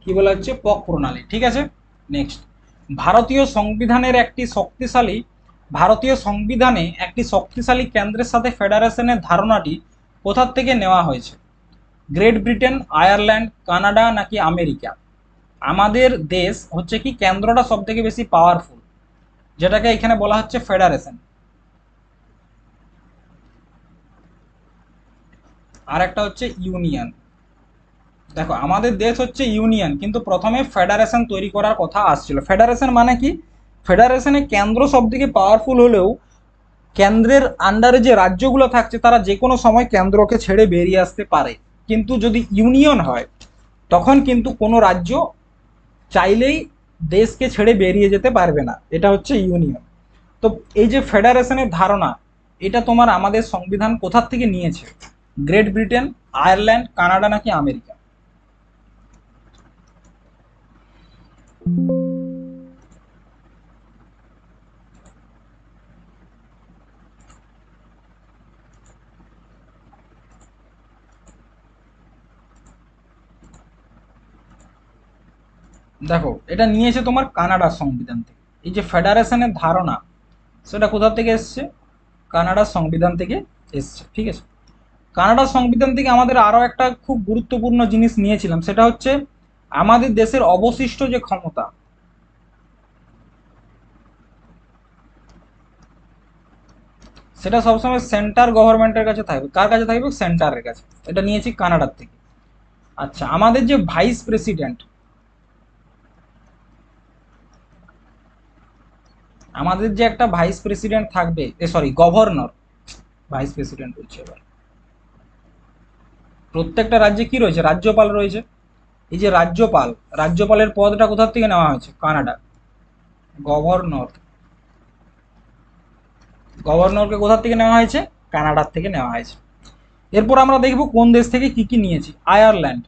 কি বলা হচ্ছে? পক প্রণালী। ঠিক আছে। নেক্সট, ভারতীয় সংবিধানের একটি শক্তিশালী ভারতীয় সংবিধানে একটি শক্তিশালী কেন্দ্রের সাথে ফেডারেশনের ধারণাটি কোথা থেকে নেওয়া হয়েছে? গ্রেট ব্রিটেন, আয়ারল্যান্ড, কানাডা নাকি আমেরিকা? আমাদের দেশ হচ্ছে কি কেন্দ্রটা সব থেকে বেশি পাওয়ারফুল, যেটাকে এখানে বলা হচ্ছে ফেডারেশন। আর একটা হচ্ছে ইউনিয়ন। দেখো, আমাদের দেশ হচ্ছে ইউনিয়ন, কিন্তু প্রথমে ফেডারেশন তৈরি করার কথা আসছিল। ফেডারেশন মানে কি? ফেডারেশনে কেন্দ্র সব থেকে পাওয়ারফুল হলেও কেন্দ্রের আন্ডারে যে রাজ্যগুলো থাকছে তারা যে কোনো সময় কেন্দ্রকে ছেড়ে বেরিয়ে আসতে পারে। কিন্তু যদি ইউনিয়ন হয় তখন কিন্তু কোনো রাজ্য চাইলেই দেশকে ছেড়ে বেরিয়ে যেতে পারবে না। এটা হচ্ছে ইউনিয়ন। তো এই যে ফেডারেশনের ধারণা, এটা তোমার আমাদের সংবিধান কোথা থেকে নিয়েছে? গ্রেট ব্রিটেন, আয়ারল্যান্ড, কানাডা নাকি আমেরিকা? দেখো, এটা নিয়েছে তোমার কানাডার সংবিধান থেকে। এই যে ফেডারেশনের ধারণা, সেটা কোথা থেকে এসছে? কানাডার সংবিধান থেকে এসছে। ঠিক আছে। কানাডার সংবিধান থেকে আমাদের আরও একটা খুব গুরুত্বপূর্ণ জিনিস নিয়েছিলাম, সেটা হচ্ছে আমাদের দেশের অবশিষ্ট যে ক্ষমতা, সেটা সবসময় সেন্টার গভর্নমেন্টের কাছে থাকবে। কার কাছে থাকবে? সেন্টারের কাছে। এটা নিয়েছি কানাডার থেকে। আচ্ছা, আমাদের যে ভাইস প্রেসিডেন্ট, আমাদের যে একটা ভাইস প্রেসিডেন্ট থাকবে, সরি, গভর্নর, ভাইস প্রেসিডেন্ট বলছে এবার। প্রত্যেকটা রাজ্যে কি রয়েছে? রাজ্যপাল রয়েছে। এই যে রাজ্যপাল, রাজ্যপালের পদটা কোথা থেকে নেওয়া হয়েছে? কানাডা। গভর্নর, গভর্নরকে কোথা থেকে নেওয়া হয়েছে? কানাডার থেকে নেওয়া হয়েছে। এরপর আমরা দেখব কোন দেশ থেকে কি কি নিয়েছি। আয়ারল্যান্ড।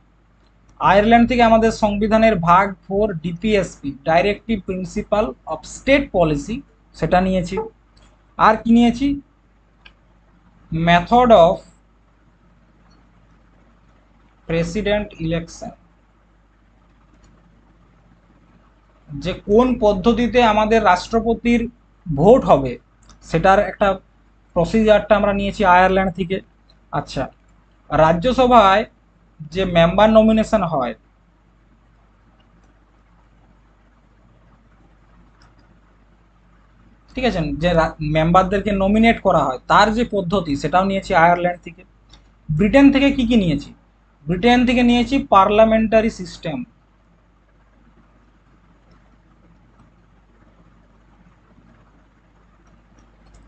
আয়ারল্যান্ড থেকে আমাদের সংবিধানের ভাগ 4 DPSP, directive principle of state policy, সেটা নিয়েছি। আর কি নিয়েছি? মেথড অফ প্রেসিডেন্ট ইলেকশন, যে কোন পদ্ধতিতে আমাদের রাষ্ট্রপতির ভোট হবে সেটার একটা প্রসিজারটা আমরা নিয়েছি আয়ারল্যান্ড থেকে। আচ্ছা, রাজ্যসভায় যে মেম্বার নমিনেশন হয়, ঠিক আছে, যে মেম্বারদেরকে নমিনেট করা হয় তার যে পদ্ধতি, সেটাও নিয়েছি আয়ারল্যান্ড থেকে। ব্রিটেন থেকে কি কি নিয়েছি? ব্রিটেন থেকে নিয়েছি পার্লামেন্টারি সিস্টেম।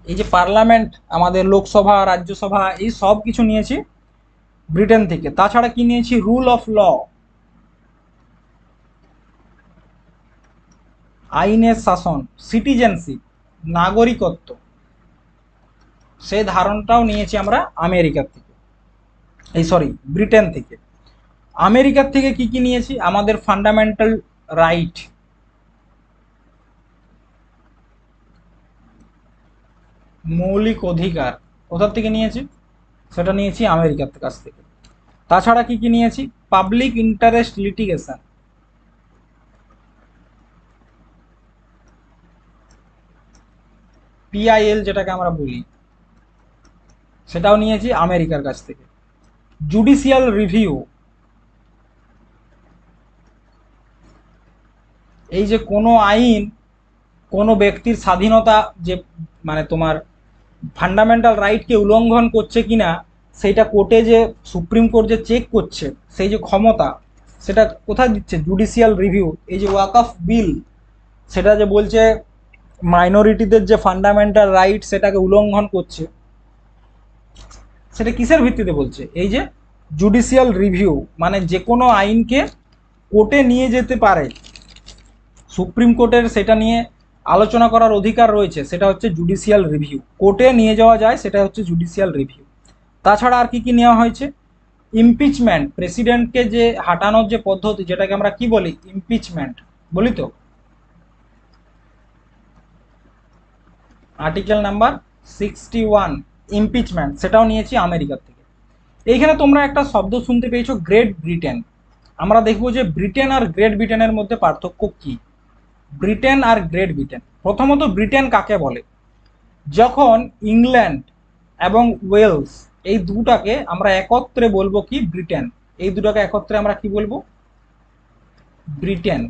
এই যে পার্লামেন্ট, আমাদের লোকসভা, রাজ্যসভা, এই সব কিছু নিয়েছি ব্রিটেন থেকে। তাছাড়া কি নিয়েছি? রুল অফ ল, আইনের শাসন, সিটিজেনশিপ, নাগরিকত্ব, সেই ধারণটাও নিয়েছি আমরা আমেরিকার থেকে, এই সরি, ব্রিটেন থেকে। আমেরিকার থেকে কি কি নিয়েছি? আমাদের ফান্ডামেন্টাল রাইট, মৌলিক অধিকার, কোথার থেকে নিয়েছি? সেটা নিয়েছি আমেরিকার কাছ থেকে। তাছাড়া কি কি নিয়েছি? পাবলিক ইন্টারেস্ট লিটিগেশন, পিআইএল যেটাকে আমরা বলি, সেটাও নিয়েছি আমেরিকার কাছ থেকে। জুডিশিয়াল রিভিউ, এই যে কোনো আইন কোনো ব্যক্তির স্বাধীনতা, যে মানে তোমার ফান্ডামেন্টাল রাইটকে উল্লঙ্ঘন করছে কিনা সেইটা কোর্টে যে সুপ্রিম কোর্ট যে চেক করছে, সেই যে ক্ষমতা সেটা কোথায় দিচ্ছে? Judicial review. এই যে ওয়াকফ বিল, সেটা যে বলছে মাইনরিটিদের যে ফান্ডামেন্টাল রাইট সেটাকে উল্লঙ্ঘন করছে, সেটা কিসের ভিত্তিতে বলছে? এই যে জুডিশিয়াল রিভিউ, মানে যে কোনো আইনকে কোর্টে নিয়ে যেতে পারে, সুপ্রিম কোর্টের সেটা নিয়ে আলোচনা করার অধিকার রয়েছে, সেটা হচ্ছে জুডিশিয়াল রিভিউ। কোর্টে নিয়ে যাওয়া যায়, সেটা হচ্ছে জুডিশিয়াল রিভিউ। তাছাড়া আর কি কি নেওয়া হয়েছে? ইমপিচমেন্ট, প্রেসিডেন্টকে যে হাঁটানোর যে পদ্ধতি, যেটাকে আমরা কি বলি? ইমপিচমেন্ট বলি তো। আর্টিকেল নাম্বার 61, ইমপিচমেন্ট, সেটাও নিয়েছি আমেরিকার থেকে। এইখানে তোমরা একটা শব্দ শুনতে পেয়েছো, গ্রেট ব্রিটেন। আমরা দেখবো যে ব্রিটেন আর গ্রেট ব্রিটেনের মধ্যে পার্থক্য কি। ব্রিটেন আর গ্রেট ব্রিটেন, প্রথমত ব্রিটেন কাকে বলে? যখন ইংল্যান্ড এবং ওয়েলস এই দুটাকে আমরা একত্রে বলবো কি? ব্রিটেন। এই দুটাকে একত্রে আমরা কি বলবো? ব্রিটেন।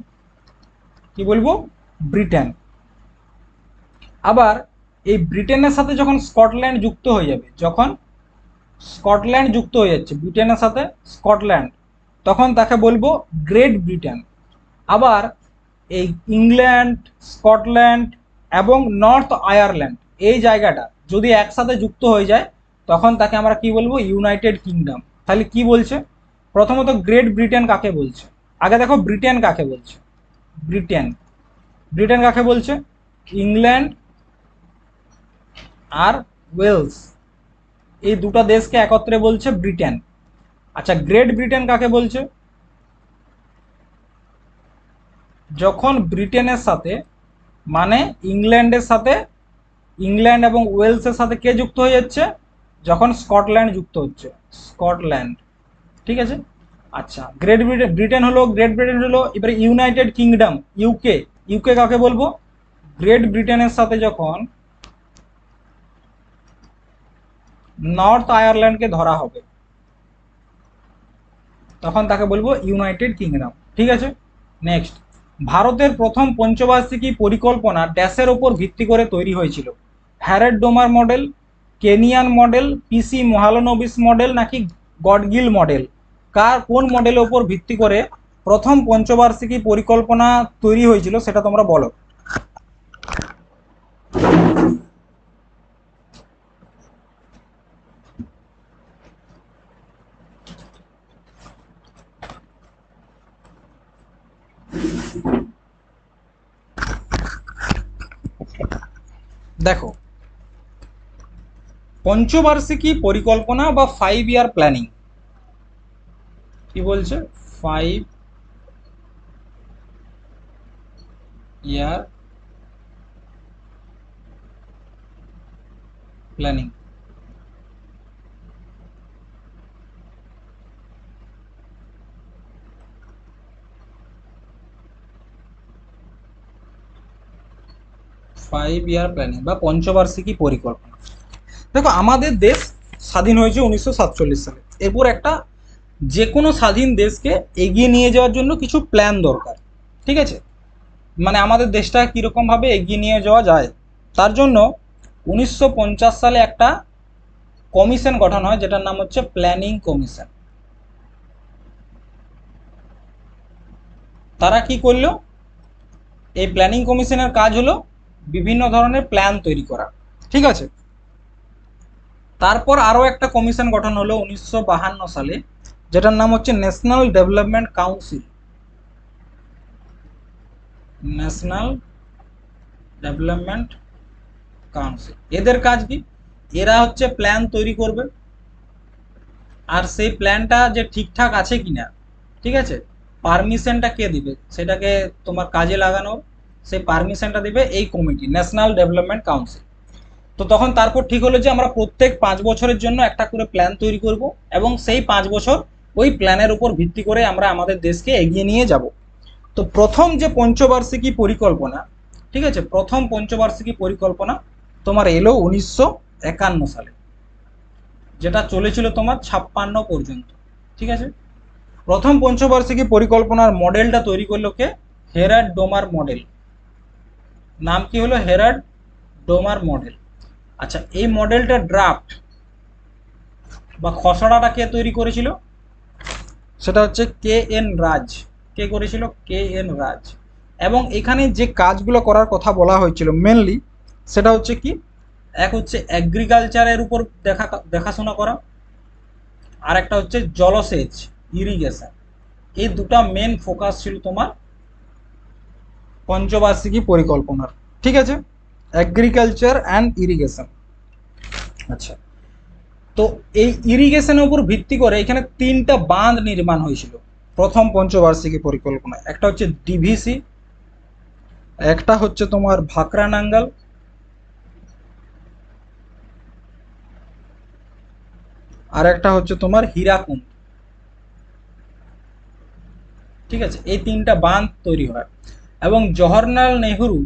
কি বলবো? ব্রিটেন। আবার এই ব্রিটেনের সাথে যখন স্কটল্যান্ড যুক্ত হয়ে যাবে, যখন স্কটল্যান্ড যুক্ত হয়ে যাচ্ছে ব্রিটেনের সাথে স্কটল্যান্ড, তখন তাকে বলবো গ্রেট ব্রিটেন। আবার এই ইংল্যান্ড, স্কটল্যান্ড এবং নর্থ আয়ারল্যান্ড এই জায়গাটা যদি একসাথে যুক্ত হয়ে যায়, তখন তাকে আমরা কি বলবো? United kingdom. তাহলে কি বলছে? প্রথমত গ্রেট ব্রিটেন কাকে বলছে? আগে দেখো ব্রিটেন কাকে বলছে। ব্রিটেন, ব্রিটেন কাকে বলছে? ইংল্যান্ড আর ওয়েলস এই দুটো দেশকে একত্রে বলছে ব্রিটেন। আচ্ছা, গ্রেট ব্রিটেন কাকে বলছে? যখন ব্রিটেনের সাথে, মানে ইংল্যান্ডের সাথে, ইংল্যান্ড এবং ওয়েলসের সাথে কে যুক্ত হয়ে যাচ্ছে? যখন স্কটল্যান্ড যুক্ত হচ্ছে, স্কটল্যান্ড। ঠিক আছে। আচ্ছা, গ্রেট ব্রিটেন, ব্রিটেন হলো, গ্রেট ব্রিটেন হলো। এবারে ইউনাইটেড কিংডম, ইউকে, ইউকে কাকে বলবো? গ্রেট ব্রিটেনের সাথে যখন নর্থ আয়ারল্যান্ডকে ধরা হবে, তখন তাকে বলবো ইউনাইটেড কিংডম। ঠিক আছে। নেক্সট, ভারতের প্রথম পঞ্চবার্ষিকী পরিকল্পনা ড্যাশের ওপর ভিত্তি করে তৈরি হয়েছিল? হ্যারেড ডোমার মডেল, কেনিয়ান মডেল, পিসি মহালনবিস মডেল, নাকি গডগিল মডেল? কোন মডেলের ওপর ভিত্তি করে প্রথম পঞ্চবার্ষিকী পরিকল্পনা তৈরি হয়েছিল সেটা তোমরা বলো। দেখো, পঞ্চবার্ষিকী পরিকল্পনা বা 5 ইয়ার প্ল্যানিং কি বলছে? 5 ইয়ার প্ল্যানিং। বা পঞ্চবার্ষিকী পরিকল্পনা। দেখো, আমাদের দেশ স্বাধীন হয়েছে 1947 সালে। এরপর একটা যে কোনো স্বাধীন দেশকে এগিয়ে নিয়ে যাওয়ার জন্য কিছু প্ল্যান দরকার। ঠিক আছে। মানে আমাদের দেশটা কীরকমভাবে এগিয়ে নিয়ে যাওয়া যায়, তার জন্য 1950 সালে একটা কমিশন গঠন হয়, যেটার নাম হচ্ছে প্ল্যানিং কমিশন। তারা কি করলো? এই প্ল্যানিং কমিশনের কাজ হলো বিভিন্ন ধরনের প্ল্যান তৈরি করা। ঠিক আছে। তারপর আরও একটা কমিশন গঠন হলো 1952 সালে, যেটার নাম হচ্ছে national development council. National development council, এদের কাজ কি? এরা হচ্ছে প্ল্যান তৈরি করবে, আর সেই প্ল্যানটা যে ঠিকঠাক আছে কিনা, ঠিক আছে, পারমিশনটা কে দিবে সেটাকে তোমার কাজে লাগানোর, সেই পারমিশনটা দিবে এই কমিটি, ন্যাশনাল ডেভেলপমেন্ট কাউন্সিল। তো তখন তারপর ঠিক হলো যে আমরা প্রত্যেক 5 বছরের জন্য একটা করে প্ল্যান তৈরি করব, এবং সেই 5 বছর ওই প্ল্যানের উপর ভিত্তি করে আমরা আমাদের দেশকে এগিয়ে নিয়ে যাব। তো প্রথম যে পঞ্চবার্ষিকী পরিকল্পনা, ঠিক আছে, প্রথম পঞ্চবার্ষিকী পরিকল্পনা তোমার এলো 1951 সালে, যেটা চলেছিল তোমার 56 পর্যন্ত। ঠিক আছে। প্রথম পঞ্চবার্ষিকী পরিকল্পনার মডেলটা তৈরি করলো কে? হেরাল্ড ডোমার মডেল, নাম কি হলো? Herald Domar model. আচ্ছা, এই মডেলটা ড্রাফট বা খসড়াটা কে তৈরি করেছিল? সেটা হচ্ছে কে এন রাজ। কে করেছিল? কে এন রাজ। এবং এখানে যে কাজগুলো করার কথা বলা হয়েছিল মেনলি, সেটা হচ্ছে কি, এক হচ্ছে এগ্রিকালচারের উপর দেখাশোনা করা, আর একটা হচ্ছে জলসেচ, ইরিগেশন। এই দুটা মেন ফোকাস ছিল তোমার পঞ্চবার্ষিকী পরিকল্পনার। ঠিক আছে, এগ্রিকালচার অ্যান্ড ইরিগেশন। আচ্ছা, তো এই ইরিগেশনের উপর ভিত্তি করে এখানে তিনটা বাঁধ নির্মাণ হয়েছিল প্রথম পঞ্চবার্ষিকী পরিকল্পনায়। একটা হচ্ছে ডিভিসি, একটা হচ্ছে তোমার ভাকরা নাঙ্গাল, আর একটা হচ্ছে তোমার হীরাকুন্ড। ঠিক আছে, এই তিনটা বাঁধ তৈরি হয়। এবং জওহরলাল নেহরু,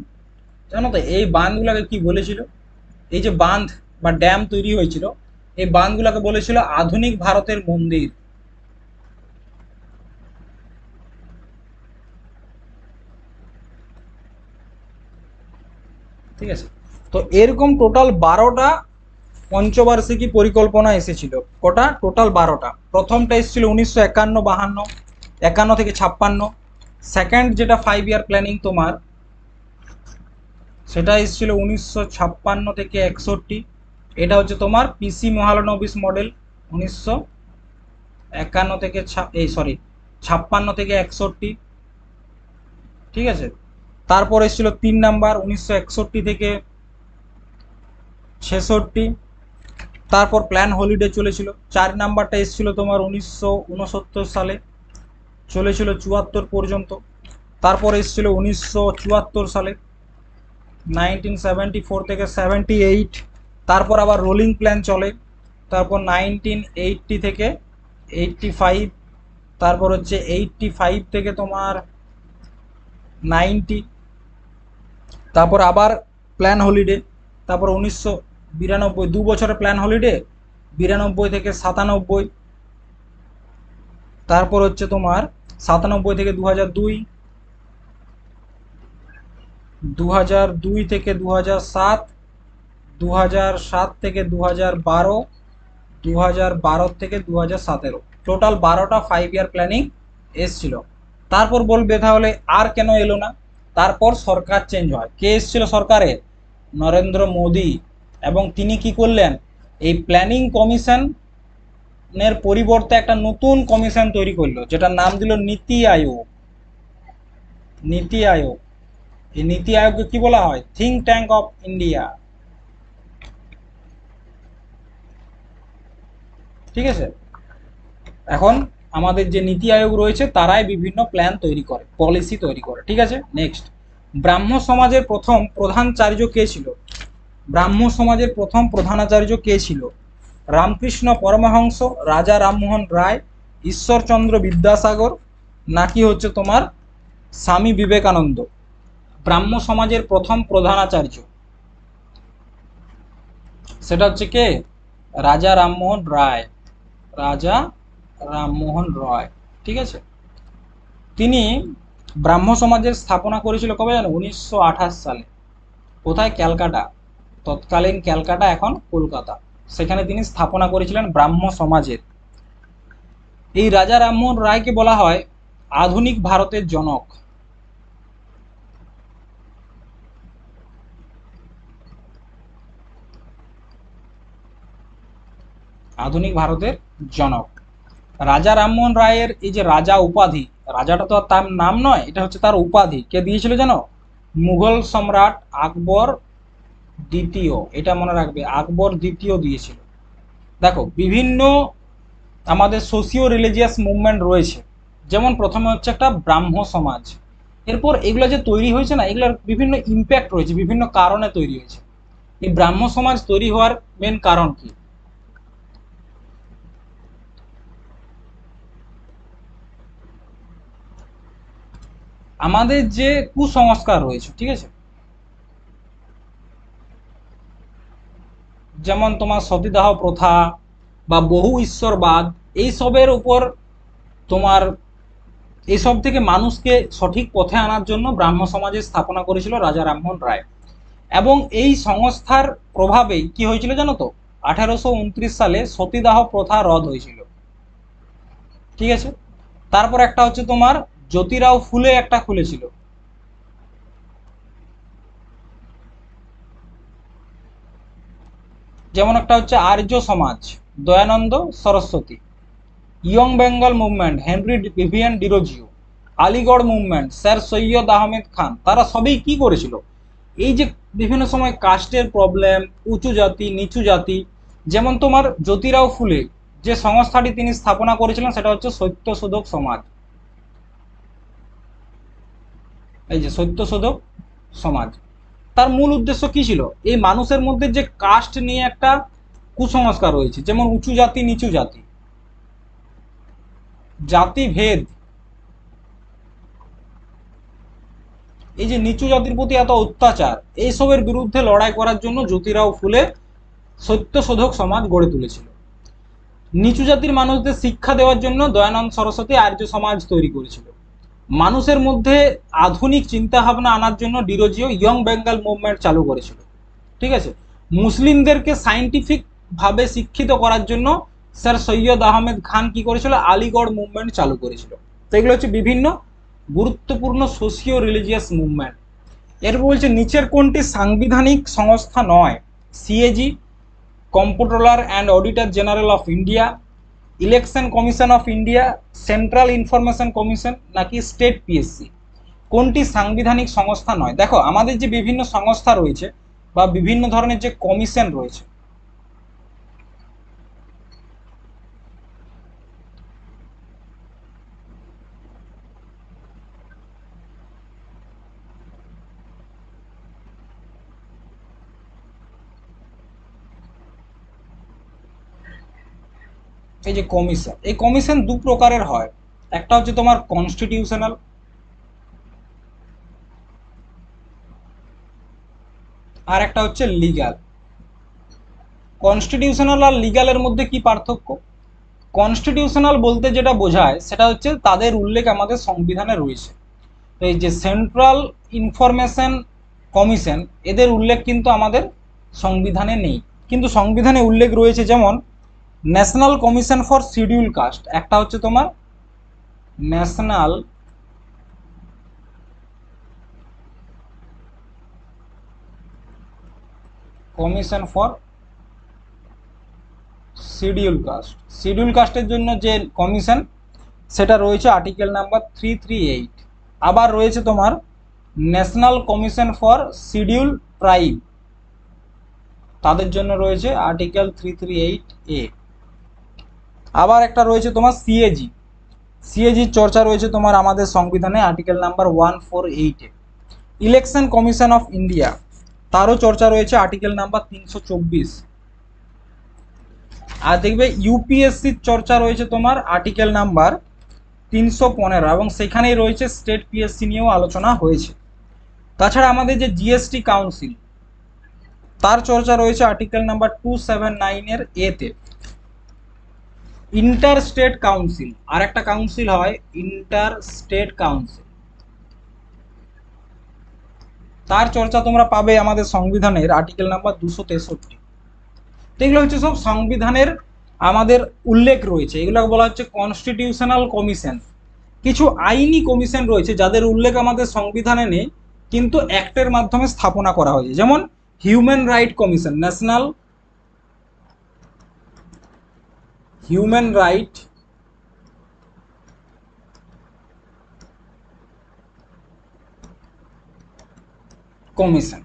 জানো তো এই বাঁধগুলোকে কি বলেছিল? এই যে বাঁধ বা ড্যাম তৈরি হয়েছিল, এই বাঁধগুলোকে বলেছিল আধুনিক ভারতের মন্দির। ঠিক আছে, তো এরকম টোটাল 12টা পঞ্চবার্ষিকী পরিকল্পনা এসেছিল। কটা? টোটাল 12টা। প্রথমটা এসেছিল 1951-52, 51 থেকে 56। সেকেন্ড যেটা 5 ইয়ার প্ল্যানিং তোমার, সেটা এসেছিল 1956 থেকে 61। এটা হচ্ছে তোমার পিসি মহালনবিস মডেল, 1956 থেকে ঠিক আছে। তারপর এসেছিল 3 নাম্বার, 1961 থেকে 66। তারপর প্ল্যান হলিডে চলেছিল। 4 নাম্বারটা এসেছিল তোমার 1969 সালে, চলেছিল 74 পর্যন্ত। তারপর এসেছিল 1974 সালে, 1974 থেকে 78। তারপর আবার রোলিং প্ল্যান চলে। তারপর 1980 থেকে 85। তারপর হচ্ছে 85 থেকে তোমার 90। তারপর আবার প্ল্যান হলিডে। তারপর 1992, 2 বছরের প্ল্যান হলিডে, 92 থেকে 97। তারপর হচ্ছে তোমার 97 থেকে 2002, 2002 থেকে 2007, 2007 থেকে 2012, 2012 থেকে 2017। টোটাল 12টা 5 ইয়ার প্ল্যানিং এসছিল। তারপর বলবে তাহলে আর কেন এলো না? তারপর সরকার চেঞ্জ হয়। কে এসেছিল সরকারে? নরেন্দ্র মোদী। এবং তিনি কি করলেন? এই প্ল্যানিং কমিশনের পরিবর্তে একটা নতুন কমিশন তৈরি করলো, যেটার নাম দিল নীতি আয়োগ। নীতি আয়োগ। এই নীতি আয়োগকে কি বলা হয়? Think tank of India. ঠিক আছে, এখন আমাদের যে নীতি আয়োগ রয়েছে তারাই বিভিন্ন প্ল্যান তৈরি করে, পলিসি তৈরি করে। ঠিক আছে, নেক্সট, ব্রাহ্ম সমাজের প্রথম প্রধানাচার্য কে ছিল? ব্রাহ্ম সমাজের প্রথম প্রধানাচার্য কে ছিল? রামকৃষ্ণ পরমহংস, রাজা রামমোহন রায়, ঈশ্বরচন্দ্র বিদ্যাসাগর, নাকি হচ্ছে তোমার স্বামী বিবেকানন্দ? ব্রাহ্ম সমাজের প্রথম প্রধানাচার্য সেটা হচ্ছে কে? রাজা রামমোহন রায়। রাজা রামমোহন রায়। ঠিক আছে, তিনি ব্রাহ্ম সমাজের স্থাপনা করেছিল কবে জানো? 1928 সালে। কোথায়? ক্যালকাটা। তৎকালীন ক্যালকাটা, এখন কলকাতা। সেখানে তিনি স্থাপনা করেছিলেন ব্রাহ্ম সমাজের। এই রাজা রামমোহন রায়কে বলা হয় আধুনিক ভারতের জনক। আধুনিক ভারতের জনক রাজা রামমোহন রায়ের এই যে রাজা উপাধি, রাজাটা তো আর তার নাম নয়, এটা হচ্ছে তার উপাধি। কে দিয়েছিল জানো? মুঘল সম্রাট আকবর দ্বিতীয়। এটা মনে রাখবে, আকবর দ্বিতীয় দিয়েছিল। দেখো, বিভিন্ন আমাদের সোশিও রিলিজিয়াস মুভমেন্ট রয়েছে। যেমন প্রথমে হচ্ছে একটা ব্রাহ্ম সমাজ। এরপর এগুলো যে তৈরি হয়েছে না, এগুলোর বিভিন্ন ইম্প্যাক্ট রয়েছে, বিভিন্ন কারণে তৈরি হয়েছে। এই ব্রাহ্ম সমাজ তৈরি হওয়ার মেন কারণ কি? আমাদের যে কুসংস্কার রয়েছে, ঠিক আছে, যেমন তোমার সতীদাহ প্রথা বা বহু ঈশ্বরবাদ, এইসবের উপর তোমার এইসব থেকে মানুষকে সঠিক পথে আনার জন্য ব্রাহ্ম সমাজের স্থাপনা করেছিল রাজা রামমোহন রায়। এবং এই সংস্থার প্রভাবেই কি হয়েছিল জানো তো, 1829 সালে সতীদাহ প্রথা রদ হয়েছিল। ঠিক আছে। তারপর একটা হচ্ছে তোমার জ্যোতিরাও ফুলে একটা খুলেছিল, যেমন একটা হচ্ছে Arya Samaj, Dayanand Saraswati, young Bengal movement Henry Vivian Derozio, Aligarh movement sir Syed Ahmed Khan, তারা সবই কি করেছিল, এই যে বিভিন্ন সময় কাস্টের প্রবলেম, উঁচু জাতি নিচু জাতি, যেমন তোমার জ্যোতিরাও ফুলে যে সংস্থাটি তিনি স্থাপনা করেছিলেন সেটা হচ্ছে সত্যশোধক সমাজ। এই যে সত্যশোধক সমাজ, তার মূল উদ্দেশ্য কি ছিল, এই মানুষের মধ্যে যে কাস্ট নিয়ে একটা কুসংস্কার রয়েছে, যেমন উঁচু জাতি নিচু জাতি, জাতিভেদ, এই যে নিচু জাতির প্রতি এত অত্যাচার, এইসবের বিরুদ্ধে লড়াই করার জন্য জ্যোতিরাও ফুলে সত্যশোধক সমাজ গড়ে তুলেছিল। নিচু জাতির মানুষদের শিক্ষা দেওয়ার জন্য দয়ানন্দ সরস্বতী আর্য সমাজ তৈরি করেছিল। মানুষের মধ্যে আধুনিক চিন্তাভাবনা আনার জন্য ডিরোজিও ইয়ং বেঙ্গল মুভমেন্ট চালু করেছিল। ঠিক আছে। মুসলিমদেরকে সায়েন্টিফিক ভাবে শিক্ষিত করার জন্য স্যার সৈয়দ আহমেদ খান কি করেছিল, আলিগড় মুভমেন্ট চালু করেছিল। তো এগুলো হচ্ছে বিভিন্ন গুরুত্বপূর্ণ সোশিও রিলিজিয়াস মুভমেন্ট। এরপর বলছে নিচের কোনটি সাংবিধানিক সংস্থা নয়, CAG, comptroller and auditor general of India, election commission of India, central information commission, নাকি স্টেট পিএসসি। কোনটি সাংবিধানিক সংস্থা নয়? দেখো আমাদের যে বিভিন্ন সংস্থা রয়েছে বা বিভিন্ন ধরনের যে কমিশন রয়েছে, এই যে কমিশন, এই কমিশন দু প্রকারের হয়। একটা হচ্ছে তোমার কনস্টিটিউশনাল, আর একটা হচ্ছে লিগ্যাল। কনস্টিটিউশনাল আর লিগ্যালের মধ্যে কি পার্থক্য? কনস্টিটিউশনাল বলতে যেটা বোঝায় সেটা হচ্ছে তাদের উল্লেখ আমাদের সংবিধানে রয়েছে। তো এই যে সেন্ট্রাল ইনফরমেশন কমিশন, এদের উল্লেখ কিন্তু আমাদের সংবিধানে নেই, কিন্তু সংবিধানে উল্লেখ রয়েছে, যেমন national commission for scheduled caste, একটা হচ্ছে তোমার national commission for scheduled caste. Scheduled কাস্টের জন্য যে কমিশন সেটা রয়েছে আর্টিকেল নাম্বার 338। আবার রয়েছে তোমার national commission for schedule tribe, তাদের জন্য রয়েছে আর্টিকেল 338A। আবার একটা রয়েছে তোমার সিএজি, সিএজির চর্চা রয়েছে তোমার আমাদের সংবিধানে আর্টিকেল নাম্বার 148-এ। ইলেকশন কমিশন অফ ইন্ডিয়া, তারও চর্চা রয়েছে আর্টিকেল নাম্বার 324। আর দেখবে ইউপিএসসির চর্চা রয়েছে তোমার আর্টিকেল নাম্বার 315, এবং সেখানেই রয়েছে স্টেট পিএসসি নিয়েও আলোচনা হয়েছে। তাছাড়া আমাদের যে জিএসটি কাউন্সিল, তার চর্চা রয়েছে আর্টিকেল নাম্বার 279-এর এতে। ইন্টার স্টেট কাউন্সিল, আর একটা কাউন্সিল হয় ইন্টার স্টেট কাউন্সিল, তার চর্চা তোমরা পাবে আমাদের সংবিধানের আর্টিকেল নাম্বার 263। এগুলো হচ্ছে সব সংবিধানের আমাদের উল্লেখ রয়েছে, এগুলো বলা হচ্ছে কনস্টিটিউশনাল কমিশন। কিছু আইনি কমিশন রয়েছে যাদের উল্লেখ আমাদের সংবিধানে নেই, কিন্তু অ্যাক্টের মাধ্যমে স্থাপনা করা হয়েছে, যেমন human right commission, national human right commission.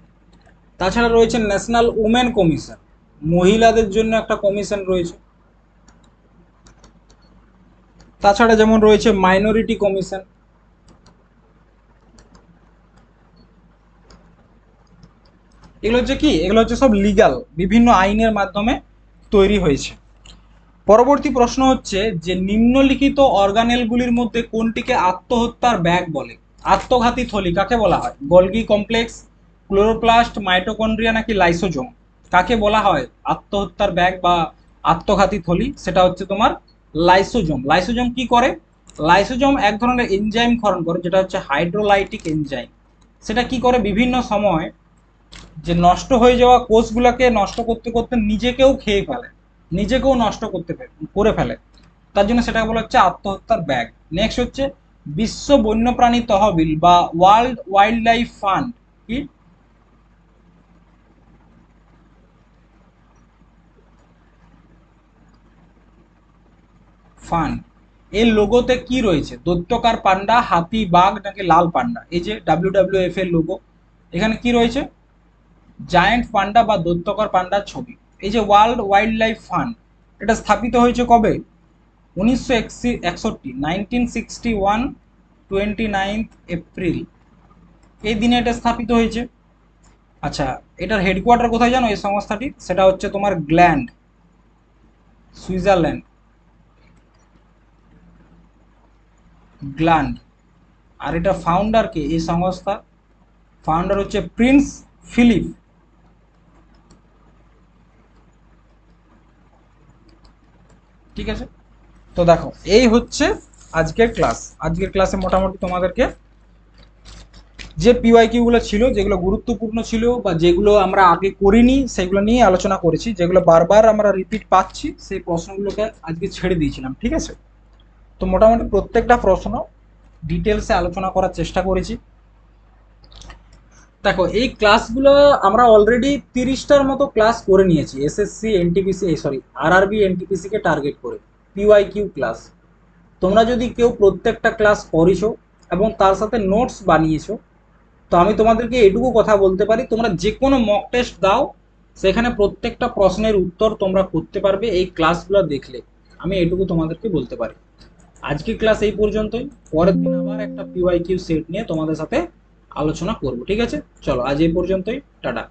তাছাড়া রয়েছে ন্যাশনাল উমেন কমিশন, মহিলাদের জন্য একটা কমিশন রয়েছে। তাছাড়া যেমন রয়েছে মাইনরিটি কমিশন। এগুলো হচ্ছে কি, এগুলো হচ্ছে সব লিগ্যাল, বিভিন্ন আইনের মাধ্যমে তৈরি হয়েছে। পরবর্তী প্রশ্ন হচ্ছে যে নিম্নলিখিত অর্গানেলগুলির মধ্যে কোনটিকে আত্মহত্যার ব্যাগ বলে? আত্মঘাতী থলি কাকে বলা হয়? গলগি কমপ্লেক্স, ক্লোরোপ্লাস্ট, মাইটোকন্ড্রিয়া, নাকি লাইসোজোম। কাকে বলা হয় আত্মহত্যার ব্যাগ বা আত্মঘাতী থলি? সেটা হচ্ছে তোমার লাইসোজোম। লাইসোজোম কি করে? লাইসোজোম এক ধরনের এনজাইম ক্ষরণ করে, যেটা হচ্ছে হাইড্রোলাইটিক এনজাইম। সেটা কি করে, বিভিন্ন সময় যে নষ্ট হয়ে যাওয়া কোষগুলোকে নষ্ট করতে করতে নিজেকেও খেয়ে ফেলে, নিজেকেও নষ্ট করে ফেলে। তার জন্য সেটাকে বলা হচ্ছে আত্মহত্যার ব্যাগ। নেক্সট হচ্ছে বিশ্ব বন্যপ্রাণী তহবিল বা ওয়ার্ল্ড ওয়াইল্ড লাইফ ফান্ড কি? ফান্ড এর লোগোতে কি রয়েছে? দৈত্যকার পান্ডা, হাতি, বাঘ নাকি লাল পান্ডা? এই যে WWF এর লোগো, এখানে কি রয়েছে? জায়ান্ট পান্ডা বা দৈত্যকার পান্ডার ছবি। এই যে ওয়ার্ল্ড ওয়াইল্ড লাইফ ফান্ড, এটা স্থাপিত হয়েছে কবে? 1961, 1961, 29 এপ্রিল, এই দিনে এটা স্থাপিত হয়েছে। আচ্ছা, এটার হেডকোয়ার্টার কোথায় জানো এই সংস্থাটি? সেটা হচ্ছে তোমার গ্ল্যান্ড, সুইজারল্যান্ড, গ্ল্যান্ড। আর এটা ফাউন্ডার কে এই সংস্থা? ফাউন্ডার হচ্ছে প্রিন্স ফিলিপ। ঠিক আছে, তো দেখো এই হচ্ছে আজকের ক্লাস। আজকের ক্লাসে মোটামুটি তোমাদেরকে যে পিওয়াইকিউ গুলো ছিল, যেগুলো গুরুত্বপূর্ণ ছিল বা যেগুলো আমরা আগে করিনি, সেগুলো নিয়ে আলোচনা করেছি। যেগুলো বারবার আমরা রিপিট পাচ্ছি, সেই প্রশ্নগুলোকে আজকে ছেড়ে দিয়েছিলাম। ঠিক আছে, তো মোটামুটি প্রত্যেকটা প্রশ্ন ডিটেলসে আলোচনা করার চেষ্টা করেছি। দেখো এই ক্লাসগুলো আমরা অলরেডি 30টার মতো ক্লাস করে নিয়েছি, SSC NTPC, sorry RRB NTPC কে টার্গেট করে পিওয়াইকিউ ক্লাস। তোমরা যদি কেউ প্রত্যেকটা ক্লাস করেছো এবং তার সাথে নোটস বানিয়েছো, তো আমি তোমাদেরকে এটুকু কথা বলতে পারি, তোমরা যে কোনো মক টেস্ট দাও, সেখানে প্রত্যেকটা প্রশ্নের উত্তর তোমরা করতে পারবে এই ক্লাসগুলো দেখলে। আমি এটুকু তোমাদেরকে বলতে পারি। আজকের ক্লাস এই পর্যন্তই। পরের দিন আবার একটা পিওয়াইকিউ সেট নিয়ে তোমাদের সাথে আলোচনা করব। ঠিক আছে, চলো আজ এই পর্যন্তই, টাটা।